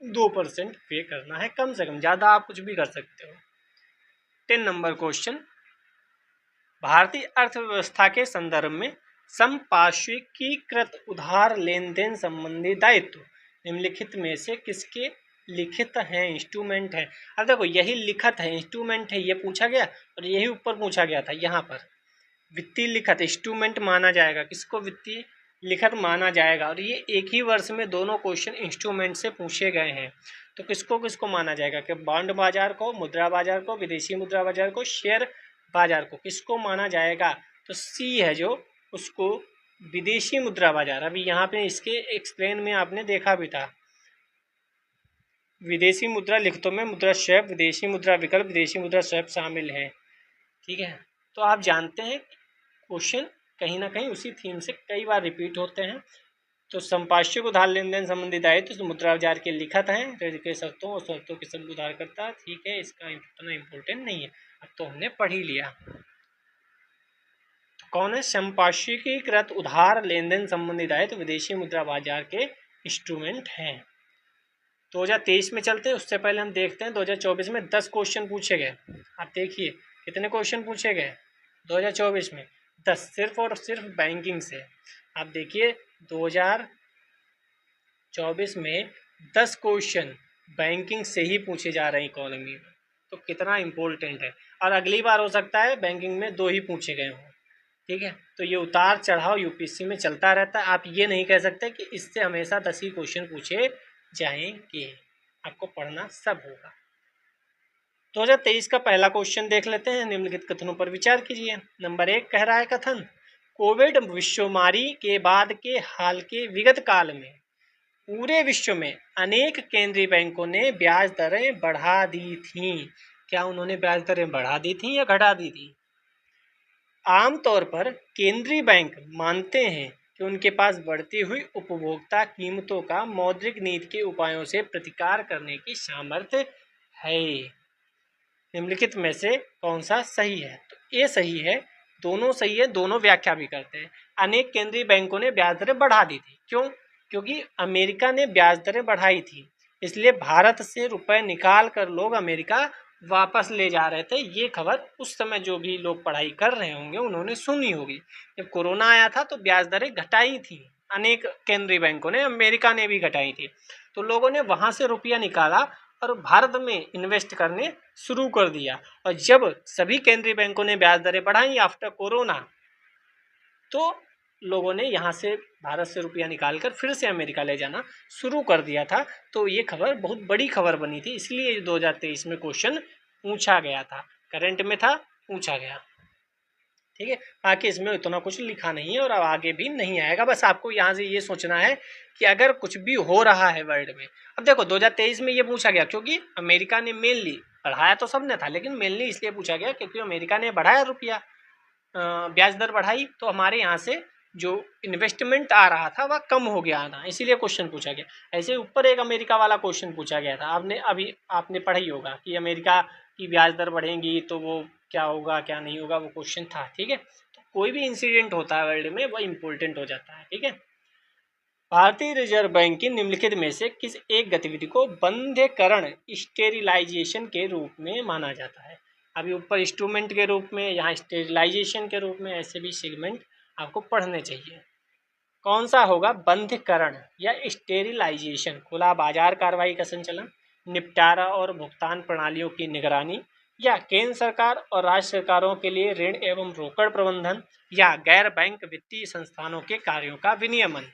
2% व्यय करना है कम से कम, ज़्यादा आप कुछ भी कर सकते हो। 10 नंबर क्वेश्चन, भारतीय अर्थव्यवस्था के संदर्भ में संपार्श्विकीकृत उधार लेन देन संबंधी दायित्व निम्नलिखित में से किसके लिखित हैं, इंस्ट्रूमेंट है। अब देखो, यही लिखत है, इंस्ट्रूमेंट है, ये पूछा गया और यही ऊपर पूछा गया था। यहाँ पर वित्तीय लिखत इंस्ट्रूमेंट माना जाएगा, किसको वित्तीय लिखत माना जाएगा, और ये एक ही वर्ष में दोनों क्वेश्चन इंस्ट्रूमेंट से पूछे गए हैं। तो किसको किसको माना जाएगा कि बॉन्ड बाजार को, मुद्रा बाजार को, विदेशी मुद्रा बाजार को, शेयर बाजार को किसको माना जाएगा? तो सी है जो, उसको विदेशी मुद्रा बाजार। अभी यहाँ पे इसके एक्सप्लेन में आपने देखा भी था, विदेशी मुद्रा लिखतों में मुद्रा स्वैप, विदेशी मुद्रा विकल्प, विदेशी मुद्रा स्वैप शामिल है। ठीक है, तो आप जानते हैं क्वेश्चन कहीं ना कहीं उसी थीम से कई बार रिपीट होते हैं। तो संपार्श्विक उधार लेन देन संबंधी दायित्व तो मुद्रा बाजार के लिखत हैं, ऋण के शर्तों और शर्तों के संग उधार करता। ठीक है, इसका इतना इम्पोर्टेंट नहीं है, अब तो हमने पढ़ ही लिया। तो कौन है? संपार्श्विकीकृत उधार लेन देन संबंधी दायित्व विदेशी मुद्रा बाजार के इंस्ट्रूमेंट हैं। 2023 में चलते हैं, उससे पहले हम देखते हैं 2024 में 10 क्वेश्चन पूछे गए। आप देखिए कितने क्वेश्चन पूछे गए 2024 में, 10, सिर्फ और सिर्फ बैंकिंग से। आप देखिए 2024 में 10 क्वेश्चन बैंकिंग से ही पूछे जा रहे हैं इकोनॉमी में, तो कितना इम्पोर्टेंट है। और अगली बार हो सकता है बैंकिंग में 2 ही पूछे गए हों। ठीक है, तो ये उतार चढ़ाव यूपीएससी में चलता रहता है। आप ये नहीं कह सकते कि इससे हमेशा 10 ही क्वेश्चन पूछे जाएंगे, आपको पढ़ना सब होगा। 2023 का पहला क्वेश्चन देख लेते हैं, निम्नलिखित कथनों पर विचार कीजिए। नंबर 1 कह रहा है कथन, कोविड विश्वमारी के बाद के हाल के विगत काल में पूरे विश्व में अनेक केंद्रीय बैंकों ने ब्याज दरें बढ़ा दी थीं। क्या उन्होंने ब्याज दरें बढ़ा दी थीं या घटा दी थी? आमतौर पर केंद्रीय बैंक मानते हैं कि उनके पास बढ़ती हुई उपभोक्ता कीमतों का मौद्रिक नीति के उपायों से प्रतिकार करने की सामर्थ्य है। निम्नलिखित में से कौन सा सही है? तो ये सही है, दोनों सही है, दोनों व्याख्या भी करते हैं। अनेक केंद्रीय बैंकों ने ब्याज दरें बढ़ा दी थी, क्यों? क्योंकि अमेरिका ने ब्याज दरें बढ़ाई थी, इसलिए भारत से रुपए निकाल कर लोग अमेरिका वापस ले जा रहे थे। ये खबर उस समय जो भी लोग पढ़ाई कर रहे होंगे उन्होंने सुनी होगी। जब कोरोना आया था तो ब्याज दरें घटाई थी अनेक केंद्रीय बैंकों ने, अमेरिका ने भी घटाई थी, तो लोगों ने वहाँ से रुपया निकाला और भारत में इन्वेस्ट करने शुरू कर दिया। और जब सभी केंद्रीय बैंकों ने ब्याज दरें बढ़ाई आफ्टर कोरोना, तो लोगों ने यहाँ से भारत से रुपया निकाल कर फिर से अमेरिका ले जाना शुरू कर दिया था। तो ये खबर बहुत बड़ी खबर बनी थी, इसलिए 2023 में क्वेश्चन पूछा गया था, करंट में था, पूछा गया। ठीक है, बाकी इसमें इतना कुछ लिखा नहीं है और अब आगे भी नहीं आएगा। बस आपको यहाँ से ये सोचना है कि अगर कुछ भी हो रहा है वर्ल्ड में, अब देखो 2023 में ये पूछा गया क्योंकि अमेरिका ने मेनली बढ़ाया, तो सबने था, लेकिन मेनली इसलिए पूछा गया क्योंकि अमेरिका ने बढ़ाया रुपया, ब्याज दर बढ़ाई, तो हमारे यहाँ से जो इन्वेस्टमेंट आ रहा था वह कम हो गया था, इसीलिए क्वेश्चन पूछा गया। ऐसे ऊपर एक अमेरिका वाला क्वेश्चन पूछा गया था, आपने पढ़ा ही होगा कि अमेरिका की ब्याज दर बढ़ेंगी तो वो क्या होगा क्या नहीं होगा, वो क्वेश्चन था। ठीक है, तो कोई भी इंसिडेंट होता है वर्ल्ड में वह इम्पोर्टेंट हो जाता है। ठीक है, भारतीय रिजर्व बैंक की निम्नलिखित में से किस एक गतिविधि को बंध्यकरण स्टेरिलाइजेशन के रूप में माना जाता है? अभी ऊपर इंस्ट्रूमेंट के रूप में, यहाँ स्टेरिलाइजेशन के रूप में, ऐसे भी सेगमेंट आपको पढ़ने चाहिए। कौन सा होगा बंध्यकरण या स्टेरिलाइजेशन? खुला बाजार कार्रवाई का संचालन, निपटारा और भुगतान प्रणालियों की निगरानी, या केंद्र सरकार और राज्य सरकारों के लिए ऋण एवं रोकड़ प्रबंधन, या गैर बैंक वित्तीय संस्थानों के कार्यों का विनियमन।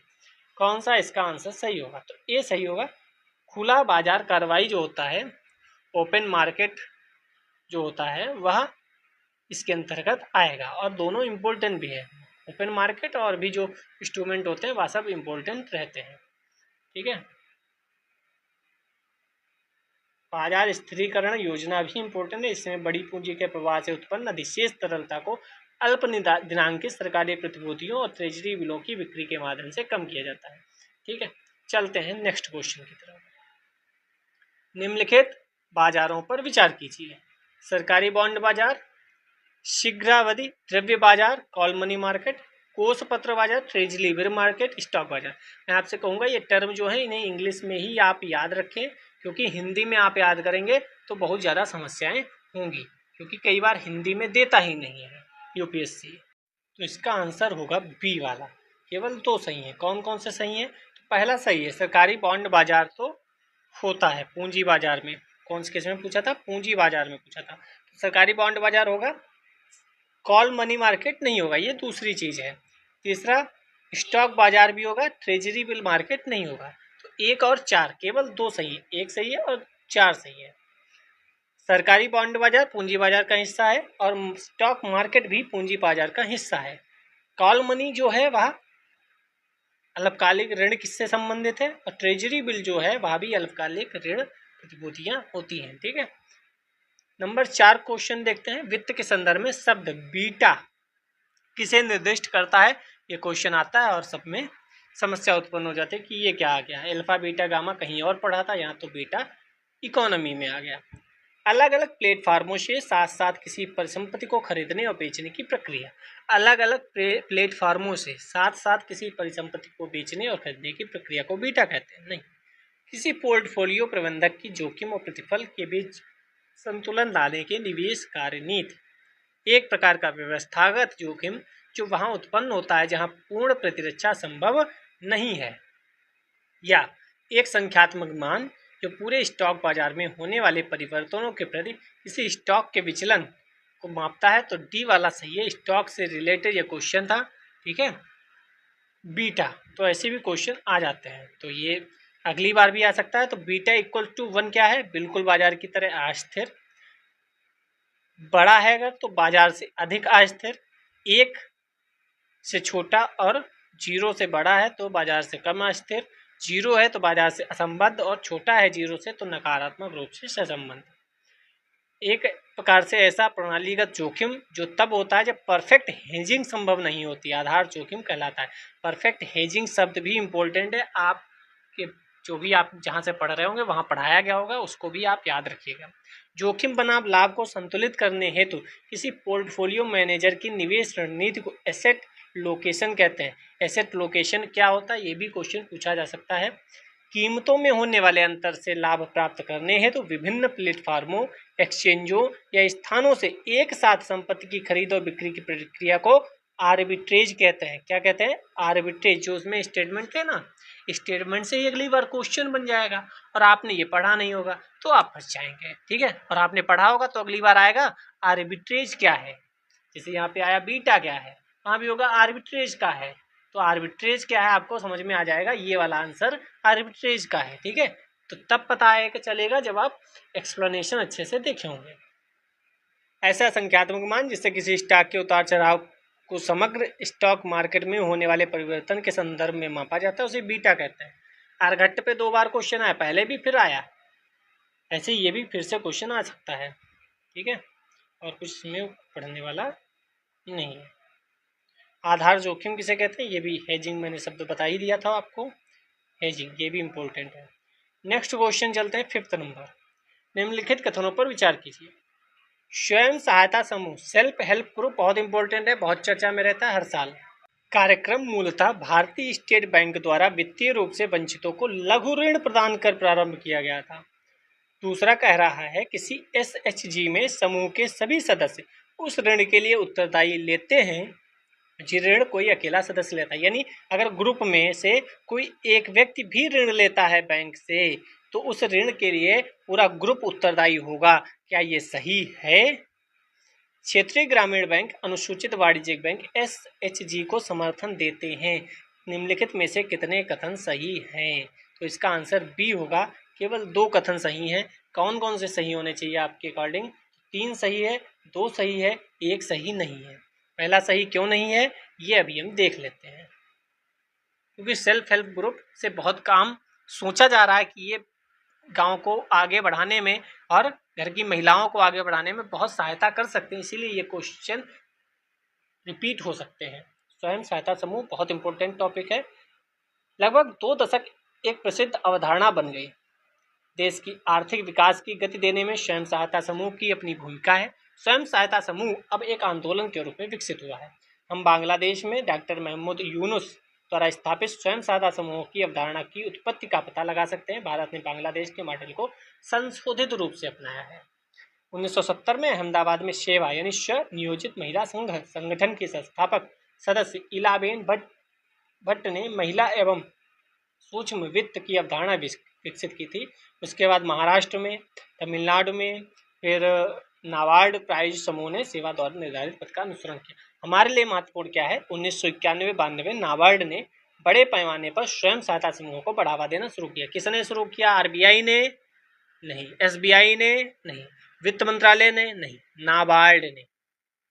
कौन सा इसका आंसर सही होगा? तो ये सही होगा। खुला बाजार कार्रवाई जो होता है, ओपन मार्केट जो होता है, वह इसके अंतर्गत आएगा और दोनों इम्पोर्टेंट भी है। ओपन मार्केट और भी जो इंस्ट्रूमेंट होते हैं वह सब इम्पोर्टेंट रहते हैं। ठीक है, बाजार स्थिरीकरण योजना भी इम्पोर्टेंट है। इसमें बड़ी पूंजी के प्रवाह से उत्पन्न अधिशेष तरलता को अल्प दिनांकित सरकारी प्रतिभूतियों और ट्रेजरी बिलों की बिक्री के माध्यम से कम किया जाता है। ठीक है, चलते हैं नेक्स्ट क्वेश्चन की तरफ। निम्नलिखित बाजारों पर विचार कीजिए। सरकारी बॉन्ड बाजार, शीघ्रावधि द्रव्य बाजार, कॉल मनी मार्केट, कोष पत्र बाजार, ट्रेजरी बिल मार्केट, स्टॉक बाजार। मैं आपसे कहूँगा ये टर्म जो है इन्हें इंग्लिश में ही आप याद रखें, क्योंकि हिंदी में आप याद करेंगे तो बहुत ज़्यादा समस्याएं होंगी, क्योंकि कई बार हिंदी में देता ही नहीं है यूपीएससी। तो इसका आंसर होगा बी वाला। केवल दो सही है। कौन कौन से सही है? तो पहला सही है, सरकारी बॉन्ड बाजार तो होता है पूंजी बाजार में। कौन से केस में पूछा था? पूंजी बाजार में पूछा था, तो सरकारी बॉन्ड बाजार होगा। कॉल मनी मार्केट नहीं होगा, ये दूसरी चीज़ है। तीसरा, स्टॉक बाजार भी होगा, ट्रेजरी बिल मार्केट नहीं होगा। तो एक और चार, केवल दो सही है, एक सही है और चार सही है। सरकारी बॉन्ड बाजार पूंजी बाजार का हिस्सा है और स्टॉक मार्केट भी पूंजी बाजार का हिस्सा है। कॉल मनी जो है वह अल्पकालिक ऋण किससे संबंधित है, और ट्रेजरी बिल जो है वह भी अल्पकालिक ऋण प्रतिभूतियां होती हैं। ठीक है, नंबर 4 क्वेश्चन देखते हैं। वित्त के संदर्भ में शब्द बीटा किसे निर्दिष्ट करता है? ये क्वेश्चन आता है और सब में समस्या उत्पन्न हो जाती है कि ये क्या आ गया, अल्फा बीटा गामा कहीं और पढ़ा था, यहाँ तो बीटा इकोनॉमी में आ गया। अलग अलग प्लेटफार्मों से साथ साथ किसी परिसंपत्ति को खरीदने और बेचने की प्रक्रिया। अलग अलग प्लेटफार्मों से साथ साथ किसी परिसंपत्ति को बेचने और खरीदने की प्रक्रिया को बीटा कहते हैं। नहीं, किसी पोर्टफोलियो प्रबंधक की जोखिम और प्रतिफल के बीच संतुलन लाने के निवेश कार्यनीति। एक प्रकार का व्यवस्थागत जोखिम जो वहां उत्पन्न होता है जहां पूर्ण प्रतिरक्षा संभव नहीं है, या एक संख्यात्मक मान जो पूरे स्टॉक बाजार में होने वाले परिवर्तनों के प्रति किसी स्टॉक के विचलन को मापता है। तो डी वाला सही है, स्टॉक से रिलेटेड ये क्वेश्चन था। ठीक है, बीटा, तो ऐसे भी क्वेश्चन आ जाते हैं, तो ये अगली बार भी आ सकता है। तो बीटा इक्वल टू 1 क्या है? बिल्कुल बाजार की तरह अस्थिर। बड़ा है अगर तो बाजार से अधिक अस्थिर, 1 से छोटा और 0 से बड़ा है तो बाजार से कम अस्थिर, 0 है तो बाजार से असंबद्ध और छोटा है 0 से तो नकारात्मक रूप से सहसंबद्ध। एक प्रकार से ऐसा प्रणालीगत जोखिम जो तब होता है जब परफेक्ट हेजिंग संभव नहीं होती, आधार जोखिम कहलाता है। परफेक्ट हेजिंग शब्द भी इम्पोर्टेंट है, आपके जो भी आप जहाँ से पढ़ रहे होंगे वहाँ पढ़ाया गया होगा, उसको भी आप याद रखिएगा। जोखिम बनाम लाभ को संतुलित करने हेतु किसी पोर्टफोलियो मैनेजर की निवेश रणनीति को एसेट लोकेशन कहते हैं। एसेट लोकेशन क्या होता है, ये भी क्वेश्चन पूछा जा सकता है। कीमतों में होने वाले अंतर से लाभ प्राप्त करने हेतु विभिन्न प्लेटफार्मों, एक्सचेंजों या स्थानों से एक साथ संपत्ति की खरीद और बिक्री की प्रक्रिया को आर्बिट्रेज कहते हैं। क्या कहते हैं? आर्बिट्रेज। जो उसमें स्टेटमेंट है ना, स्टेटमेंट से ही अगली बार क्वेश्चन बन जाएगा, और आपने ये पढ़ा नहीं होगा तो आप फंस जाएंगे। ठीक है, और आपने पढ़ा होगा तो अगली बार आएगा आर्बिट्रेज क्या है। जैसे यहाँ पे आया बीटा क्या है, वहाँ भी होगा आर्बिट्रेज का है। तो आर्बिट्रेज क्या है आपको समझ में आ जाएगा, ये वाला आंसर आर्बिट्रेज का है। ठीक है, तो तब पता है कि चलेगा जब आप एक्सप्लेनेशन अच्छे से देखे होंगे। ऐसा संख्यात्मक मान जिससे किसी स्टॉक के उतार चढ़ाव को समग्र स्टॉक मार्केट में होने वाले परिवर्तन के संदर्भ में मापा जाता है, उसे बीटा कहते हैं। आर्घट्ट पे 2 बार क्वेश्चन आया, पहले भी फिर आया, ऐसे ये भी फिर से क्वेश्चन आ सकता है। ठीक है, और कुछ इसमें पढ़ने वाला नहीं है। आधार जोखिम किसे कहते हैं, ये भी हेजिंग मैंने शब्द बता ही दिया था आपको, हेजिंग ये भी इम्पोर्टेंट है। नेक्स्ट क्वेश्चन चलते हैं 5th नंबर। निम्नलिखित कथनों पर विचार कीजिए। स्वयं सहायता समूह सेल्फ हेल्प ग्रुप बहुत इंपॉर्टेंट है, बहुत चर्चा में रहता है हर साल। कार्यक्रम मूलतः भारतीय स्टेट बैंक द्वारा वित्तीय रूप से वंचितों को लघु ऋण प्रदान कर प्रारंभ किया गया था। दूसरा कह रहा है किसी एसएचजी में समूह के सभी सदस्य उस ऋण के लिए उत्तरदायी लेते हैं जी ऋण कोई अकेला सदस्य लेता है, यानी अगर ग्रुप में से कोई एक व्यक्ति भी ऋण लेता है बैंक से तो उस ऋण के लिए पूरा ग्रुप उत्तरदायी होगा। क्या ये सही है? क्षेत्रीय ग्रामीण बैंक अनुसूचित वाणिज्यिक बैंक एसएचजी को समर्थन देते हैं। निम्नलिखित में से कितने कथन सही हैं? तो इसका आंसर बी होगा। केवल 2 कथन सही हैं। कौन कौन से सही होने चाहिए आपके अकॉर्डिंग? 3 सही है, 2 सही है, 1 सही नहीं है। पहला सही क्यों नहीं है ये अभी हम देख लेते हैं। क्योंकि सेल्फ हेल्प ग्रुप से बहुत काम सोचा जा रहा है कि ये गांव को आगे बढ़ाने में और घर की महिलाओं को आगे बढ़ाने में बहुत सहायता कर सकते हैं, इसीलिए ये क्वेश्चन रिपीट हो सकते हैं। स्वयं सहायता समूह बहुत इंपॉर्टेंट टॉपिक है। लगभग 2 दशक एक प्रसिद्ध अवधारणा बन गई। देश की आर्थिक विकास की गति देने में स्वयं सहायता समूह की अपनी भूमिका है। स्वयं सहायता समूह अब एक आंदोलन के रूप में विकसित हुआ है। हम बांग्लादेश में डॉक्टर महमूद यूनुस द्वारा स्थापित स्वयं सहायता समूह की अवधारणा की उत्पत्ति का पता लगा सकते हैं। भारत ने बांग्लादेश के मॉडल को संशोधित रूप से अपनाया है। 1970 में अहमदाबाद में सेवा यानी स्व नियोजित महिला संघ संगठन की संस्थापक सदस्य इलाबेन भट्ट ने महिला एवं सूक्ष्म वित्त की अवधारणा विकसित की थी। उसके बाद महाराष्ट्र में, तमिलनाडु में, फिर नाबार्ड प्रायोजित समूह ने सेवा द्वारा निर्धारित पथ का अनुसरण किया। हमारे लिए महत्वपूर्ण क्या है, 1991-92 नाबार्ड ने बड़े पैमाने पर स्वयं सहायता समूहों को बढ़ावा देना शुरू किया। किसने शुरू किया? आरबीआई ने नहीं, एसबीआई ने नहीं, वित्त मंत्रालय ने नहीं, नाबार्ड ने।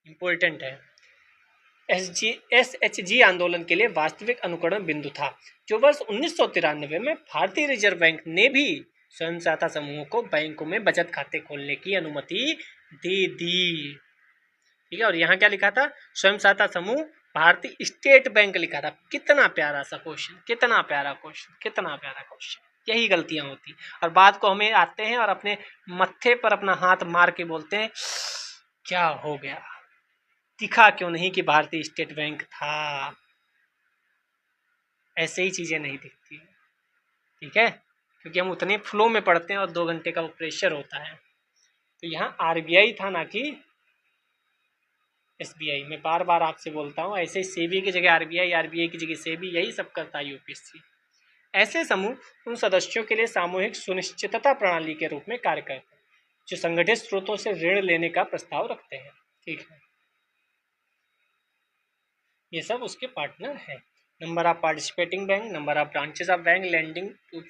इंपॉर्टेंट है। एसएचजी आंदोलन के लिए वास्तविक अनुकरण बिंदु था जो वर्ष 1993 में भारतीय रिजर्व बैंक ने भी स्वयं सहायता समूहों को बैंकों में बचत खाते खोलने की अनुमति दे दी। ठीक है, और यहाँ क्या लिखा था? स्वयं सहायता समूह भारतीय स्टेट बैंक लिखा था। कितना प्यारा सा क्वेश्चन, कितना प्यारा क्वेश्चन, कितना प्यारा क्वेश्चन। यही गलतियां होती और बात को हमें आते हैं और अपने मत्थे पर अपना हाथ मार के बोलते हैं क्या हो गया, दिखा क्यों नहीं कि भारतीय स्टेट बैंक था। ऐसे ही चीजें नहीं दिखती। ठीक है, क्योंकि हम उतने फ्लो में पढ़ते हैं और 2 घंटे का वो प्रेशर होता है। तो यहाँ आरबीआई था ना कि एसबीआई। मैं बार बार आपसे बोलता हूँ, ऐसे सेबी की जगह आरबीआई, आरबीआई की जगह सेबी, यही सब करता है यूपीएससी। ऐसे समूह उन सदस्यों के लिए सामूहिक सुनिश्चितता प्रणाली के रूप में कार्य करते हैं जो संगठित स्रोतों से ऋण लेने का प्रस्ताव रखते हैं। ठीक है, ये सब उसके पार्टनर हैं। Number of participating bank, number of branches of bank lending to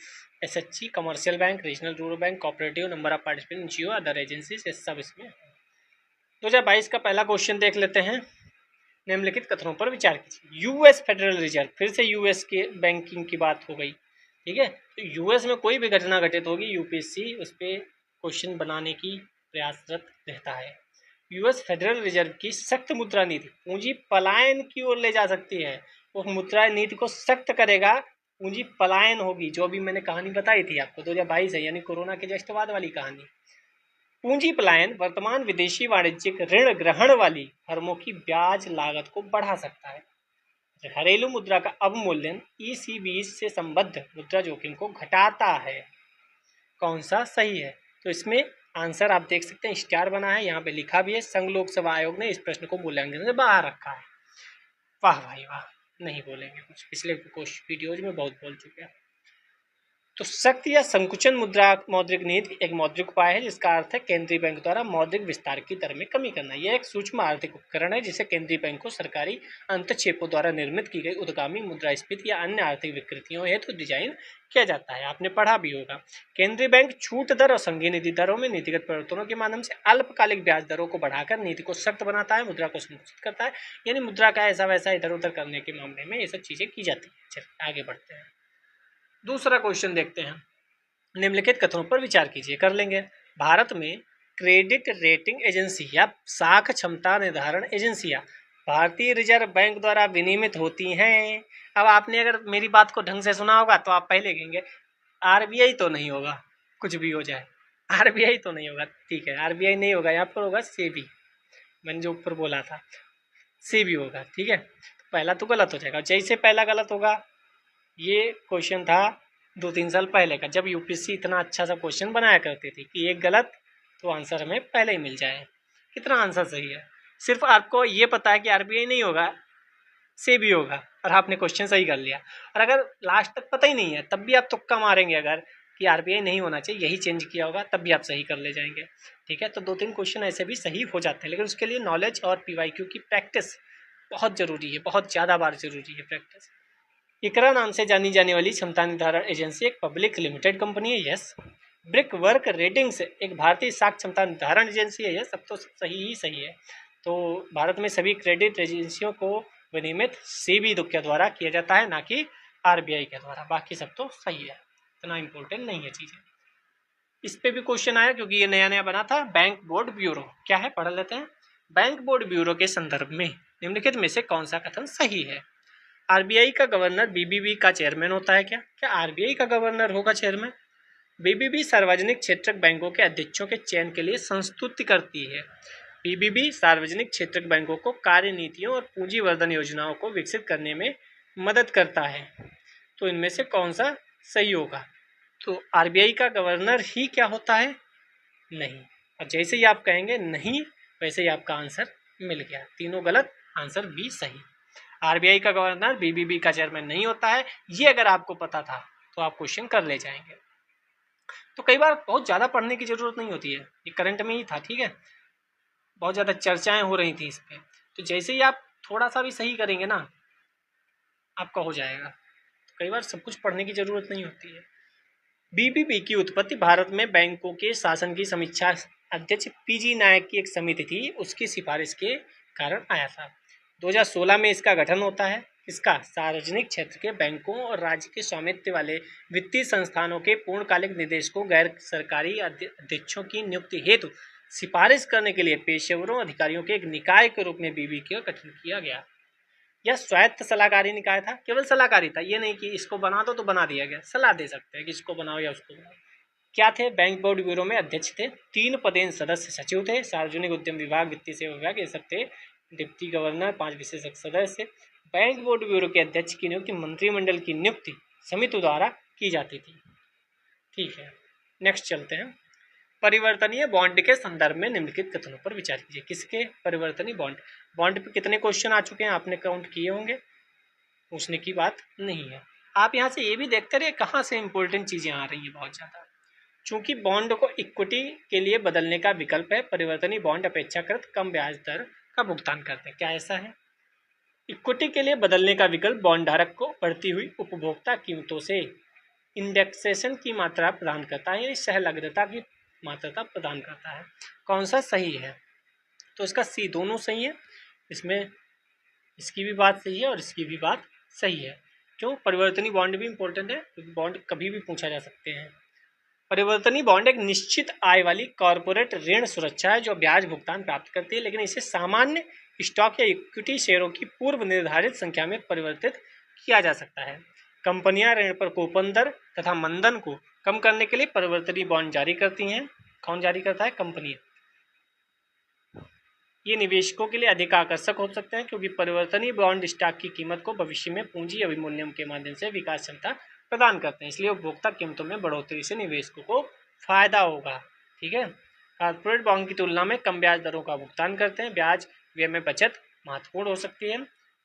SHG, commercial bank, regional rural bank, cooperative, number of participating जियो, अदर एजेंसीज, ये सब इसमें है। 2022 का पहला क्वेश्चन देख लेते हैं। निम्नलिखित कथनों पर विचार कीजिए। यूएस फेडरल रिजर्व, फिर से यूएस के बैंकिंग की बात हो गई। ठीक है, तो यूएस में कोई भी घटना घटित होगी यूपीएससी उस पर क्वेश्चन बनाने की प्रयासरत रहता है। यूएस फेडरल रिजर्व की सख्त मुद्रा नीति पूंजी पलायन की ओर ले जा सकती है। वो मुद्रा नीति को सख्त करेगा, पूंजी पलायन होगी। जो भी मैंने कहानी बताई थी आपको 2022 है, यानी कोरोना के जस्ट बाद वाली कहानी। पूंजी पलायन वर्तमान विदेशी वाणिज्यिक ऋण ग्रहण वाली फर्मों की ब्याज लागत को बढ़ा सकता है। घरेलू मुद्रा का अवमूल्यन ईसीबी से संबद्ध मुद्रा जोखिम को घटाता है। कौन सा सही है? तो इसमें आंसर आप देख सकते हैं, स्टार बना है, यहाँ पे लिखा भी है। संघ लोक सेवा आयोग ने इस प्रश्न को मूल्यांकन से बाहर रखा है। वाह भाई वाह, नहीं बोलेंगे कुछ, पिछले वीडियोज में बहुत बोल चुके हैं। तो सख्त या संकुचन मुद्रा मौद्रिक नीति एक मौद्रिक उपाय है जिसका अर्थ है केंद्रीय बैंक द्वारा मौद्रिक विस्तार की दर में कमी करना। यह एक सूक्ष्म आर्थिक उपकरण है जिसे केंद्रीय बैंक को सरकारी अंतक्षेपों द्वारा निर्मित की गई उद्गामी मुद्रास्फीति या अन्य आर्थिक विकृतियों हेतु डिजाइन किया जाता है। आपने पढ़ा भी होगा। केंद्रीय बैंक छूट दर और संघीय निधि दरों में नीतिगत परिवर्तनों के माध्यम से अल्पकालिक ब्याज दरों को बढ़ाकर नीति को सख्त बनाता है, मुद्रा को संकुचित करता है, यानी मुद्रा का ऐसा वैसा इधर उधर करने के मामले में ये सब चीजें की जाती है। चलिए आगे बढ़ते हैं, दूसरा क्वेश्चन देखते हैं। निम्नलिखित कथनों पर विचार कीजिए, कर लेंगे। भारत में क्रेडिट रेटिंग एजेंसी या साख क्षमता निर्धारण एजेंसियां भारतीय रिजर्व बैंक द्वारा विनियमित होती हैं। अब आपने अगर मेरी बात को ढंग से सुना होगा तो आप पहले कहेंगे आरबीआई तो नहीं होगा, कुछ भी हो जाए आरबीआई तो नहीं होगा। ठीक है, आरबीआई नहीं होगा, यहाँ पर होगा सेबी। मैंने जो ऊपर बोला था सेबी होगा। ठीक है, तो पहला तो गलत हो जाएगा। जैसे पहला गलत होगा, ये क्वेश्चन था 2-3 साल पहले का, जब यूपीएससी इतना अच्छा सा क्वेश्चन बनाया करती थी कि एक गलत तो आंसर हमें पहले ही मिल जाए। कितना आंसर सही है, सिर्फ आपको ये पता है कि आरबीआई नहीं होगा, सेबी होगा, और आपने क्वेश्चन सही कर लिया। और अगर लास्ट तक पता ही नहीं है तब भी आप तुक्का मारेंगे अगर कि आरबीआई नहीं होना चाहिए, यही चेंज किया होगा, तब भी आप सही कर ले जाएंगे। ठीक है, तो 2-3 क्वेश्चन ऐसे भी सही हो जाते हैं, लेकिन उसके लिए नॉलेज और पीवाईक्यू की प्रैक्टिस बहुत ज़रूरी है, बहुत ज़्यादा बार जरूरी है प्रैक्टिस। इकरा नाम से जानी जाने वाली क्षमता निर्धारण एजेंसी एक पब्लिक लिमिटेड कंपनी है। यस। ब्रिक वर्क रेटिंग्स एक भारतीय साख क्षमता निर्धारण एजेंसी है। यस, सब तो सही ही सही है। तो भारत में सभी क्रेडिट एजेंसियों को विनियमित सेबी के द्वारा किया जाता है, ना कि आरबीआई के द्वारा। बाकी सब तो सही है, इतना इम्पोर्टेंट नहीं है चीज़ें। इस पे भी क्वेश्चन आया क्योंकि ये नया नया बना था। बैंक बोर्ड ब्यूरो क्या है, पढ़ लेते हैं। बैंक बोर्ड ब्यूरो के संदर्भ में निम्नलिखित में से कौन सा कथन सही है? आरबीआई का गवर्नर बीबीबी का चेयरमैन होता है। क्या आरबीआई का गवर्नर होगा चेयरमैन? बीबीबी सार्वजनिक क्षेत्रक बैंकों के अध्यक्षों के चयन के लिए संस्तुति करती है। बीबीबी सार्वजनिक क्षेत्रक बैंकों को कार्य नीतियों और पूंजी वर्धन योजनाओं को विकसित करने में मदद करता है। तो इनमें से कौन सा सही होगा? तो आरबीआई का गवर्नर ही क्या होता है? नहीं। और जैसे ही आप कहेंगे नहीं, वैसे ही आपका आंसर मिल गया। तीनों गलत, आंसर बी सही। आरबीआई का गवर्नर बीबीबी का चेयरमैन नहीं होता है। ये अगर आपको पता था तो आप क्वेश्चन कर ले जाएंगे। तो कई बार बहुत ज़्यादा पढ़ने की ज़रूरत नहीं होती है, ये करंट में ही था। ठीक है, बहुत ज़्यादा चर्चाएं हो रही थी इस पर, तो जैसे ही आप थोड़ा सा भी सही करेंगे ना, आपका हो जाएगा। तो कई बार सब कुछ पढ़ने की ज़रूरत नहीं होती है। बीबीबी की उत्पत्ति भारत में बैंकों के शासन की समीक्षा अध्यक्ष पीजी नायक की एक समिति थी, उसकी सिफारिश के कारण आया था। 2016 में इसका गठन होता है। इसका सार्वजनिक क्षेत्र के बैंकों और राज्य के स्वामित्व वाले वित्तीय संस्थानों के पूर्णकालिक निदेशकों, गैर सरकारी अध्यक्षों की नियुक्ति हेतु सिफारिश करने के लिए पेशेवरों अधिकारियों के एक निकाय के रूप में बीबी का गठन किया गया। यह स्वायत्त सलाहकारी निकाय था, केवल सलाहकारी था, ये नहीं कि इसको बना दो तो बना दिया गया। सलाह दे सकते हैं कि इसको बनाओ या उसको बनाओ। क्या थे? बैंक बोर्ड ब्यूरो में अध्यक्ष थे, 3 पदेन सदस्य सचिव थे, सार्वजनिक उद्यम विभाग, वित्तीय सेवा विभाग, ये सब थे। डिप्टी गवर्नर, 5 विशेषज्ञ सदस्य। बैंक बोर्ड ब्यूरो के अध्यक्ष की नियुक्ति मंत्रिमंडल की नियुक्ति समिति द्वारा की जाती थी। ठीक है, नेक्स्ट चलते हैं। परिवर्तनीय बॉन्ड के संदर्भ में निम्नलिखित कथनों पर विचार कीजिए। किसके परिवर्तनीय बॉन्ड? बॉन्ड पे कितने क्वेश्चन आ चुके हैं आपने काउंट किए होंगे, पूछने की बात नहीं है। आप यहाँ से ये भी देखते रहिए कहाँ से इंपॉर्टेंट चीज़ें आ रही हैं बहुत ज़्यादा। चूंकि बॉन्ड को इक्विटी के लिए बदलने का विकल्प है, परिवर्तनीय बॉन्ड अपेक्षाकृत कम ब्याज दर का भुगतान करते हैं। क्या ऐसा है? इक्विटी के लिए बदलने का विकल्प बॉन्ड धारक को बढ़ती हुई उपभोक्ता कीमतों से इंडेक्सेशन की मात्रा प्रदान करता है, यानी सहलग्नता की मात्रा प्रदान करता है। कौन सा सही है? तो इसका सी, दोनों सही है। इसमें इसकी भी बात सही है और इसकी भी बात सही है। क्यों? परिवर्तनीय बॉन्ड भी इंपॉर्टेंट है, क्योंकि बॉन्ड कभी भी पूछा जा सकते हैं। परिवर्तनीय बॉन्ड एक निश्चित आय वाली कॉरपोरेट ऋण सुरक्षा है जो ब्याज भुगतान प्राप्त करती है, लेकिन इसे सामान्य स्टॉक या इक्विटी शेयरों की पूर्व निर्धारित संख्या में परिवर्तित किया जा सकता है। कंपनियां ऋण पर कूपन दर तथा मंदन को कम करने के लिए परिवर्तनीय बॉन्ड जारी करती हैं। कौन जारी करता है? कंपनियां। ये निवेशकों के लिए अधिक आकर्षक हो सकते हैं क्योंकि परिवर्तनीय बॉन्ड स्टॉक की कीमत को भविष्य में पूंजी अभिमूल्यन के माध्यम से विकास क्षमता प्रदान करते हैं, इसलिए उपभोक्ता कीमतों में बढ़ोतरी से निवेशकों को फायदा होगा। ठीक है, कॉर्पोरेट बॉन्ड की तुलना में कम ब्याज दरों का भुगतान करते हैं, ब्याज व्यय में बचत महत्वपूर्ण हो सकती है।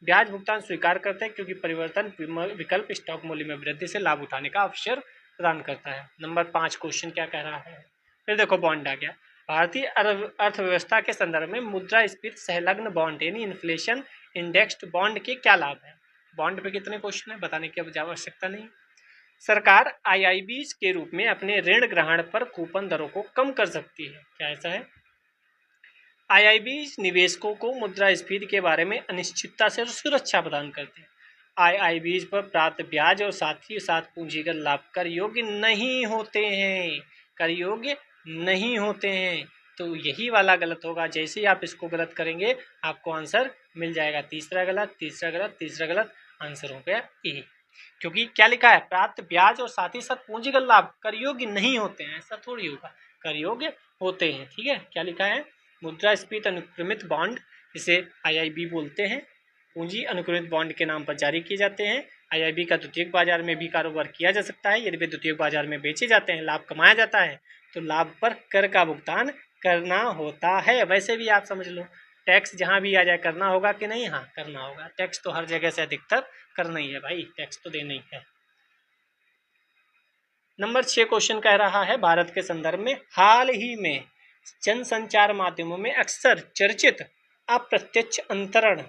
ब्याज भुगतान स्वीकार करते हैं क्योंकि परिवर्तन विकल्प स्टॉक मूल्य में वृद्धि से लाभ उठाने का अवसर प्रदान करता है। नंबर 5 क्वेश्चन क्या कह रहा है, फिर देखो बॉन्ड आ गया। भारतीय अर्थव्यवस्था के संदर्भ में मुद्रास्फीति संलग्न बॉन्ड यानी इन्फ्लेशन इंडेक्स्ड बॉन्ड के क्या लाभ है। बॉन्ड पे कितने क्वेश्चन है बताने की अब आवश्यकता नहीं। सरकार आईआईबीज के रूप में अपने ऋण ग्रहण पर कूपन दरों को कम कर सकती है, क्या ऐसा है। आईआईबीज निवेशकों को मुद्रास्फीति के बारे में अनिश्चितता से सुरक्षा प्रदान करते हैं। आईआईबीज पर प्राप्त ब्याज और साथ ही साथ पूंजीगत लाभ कर योग्य नहीं होते हैं, कर योग्य नहीं होते हैं। तो यही वाला गलत होगा। जैसे ही आप इसको गलत करेंगे आपको आंसर मिल जाएगा। तीसरा गलत, तीसरा गलत, तीसरा गलत, आंसर हो गया ए। क्योंकि क्या लिखा है, प्राप्त ब्याज और साथ ही साथ पूंजीगत लाभ कर योग्य नहीं होते हैं, ऐसा थोड़ी होगा, कर योग्य होते हैं। ठीक है, क्या लिखा है, मुद्रास्फीति अनुक्रमित बॉन्ड, इसे आईआईबी बोलते हैं, पूंजी अनुक्रमित बॉन्ड के नाम पर जारी किए जाते हैं। आईआईबी का द्वितीयक बाजार में भी कारोबार किया जा सकता है। यदि वे द्वितीयक बाजार में बेचे जाते हैं, लाभ कमाया जाता है, तो लाभ पर कर का भुगतान करना होता है। वैसे भी आप समझ लो, टैक्स जहाँ भी आ जाए करना होगा कि नहीं, हाँ करना होगा। टैक्स तो हर जगह से अधिकतर करना ही है भाई, टैक्स तो देना ही है। नंबर 6 क्वेश्चन कह रहा है, भारत के संदर्भ में हाल ही में जनसंचार माध्यमों में अक्सर चर्चित अप्रत्यक्ष अंतरण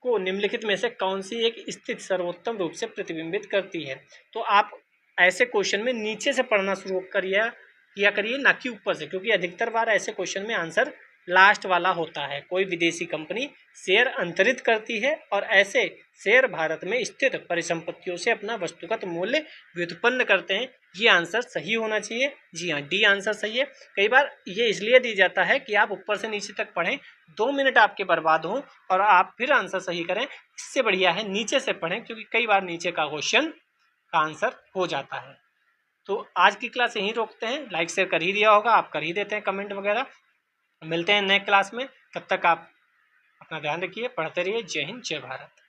को निम्नलिखित में से कौन सी एक स्थिति सर्वोत्तम रूप से प्रतिबिंबित करती है। तो आप ऐसे क्वेश्चन में नीचे से पढ़ना शुरू किया करिए, ना कि ऊपर से, क्योंकि अधिकतर बार ऐसे क्वेश्चन में आंसर लास्ट वाला होता है। कोई विदेशी कंपनी शेयर अंतरित करती है और ऐसे शेयर भारत में स्थित परिसंपत्तियों से अपना वस्तुगत मूल्य व्युत्पन्न करते हैं। ये आंसर सही होना चाहिए। जी हाँ, डी आंसर सही है। कई बार ये इसलिए दी जाता है कि आप ऊपर से नीचे तक पढ़ें, 2 मिनट आपके बर्बाद हों और आप फिर आंसर सही करें। इससे बढ़िया है नीचे से पढ़ें, क्योंकि कई बार नीचे का क्वेश्चन का आंसर हो जाता है। तो आज की क्लास यहीं रोकते हैं। लाइक शेयर कर ही दिया होगा, आप कर ही देते हैं कमेंट वगैरह। मिलते हैं नए क्लास में, तब तक आप अपना ध्यान रखिए, पढ़ते रहिए। जय हिंद, जय भारत।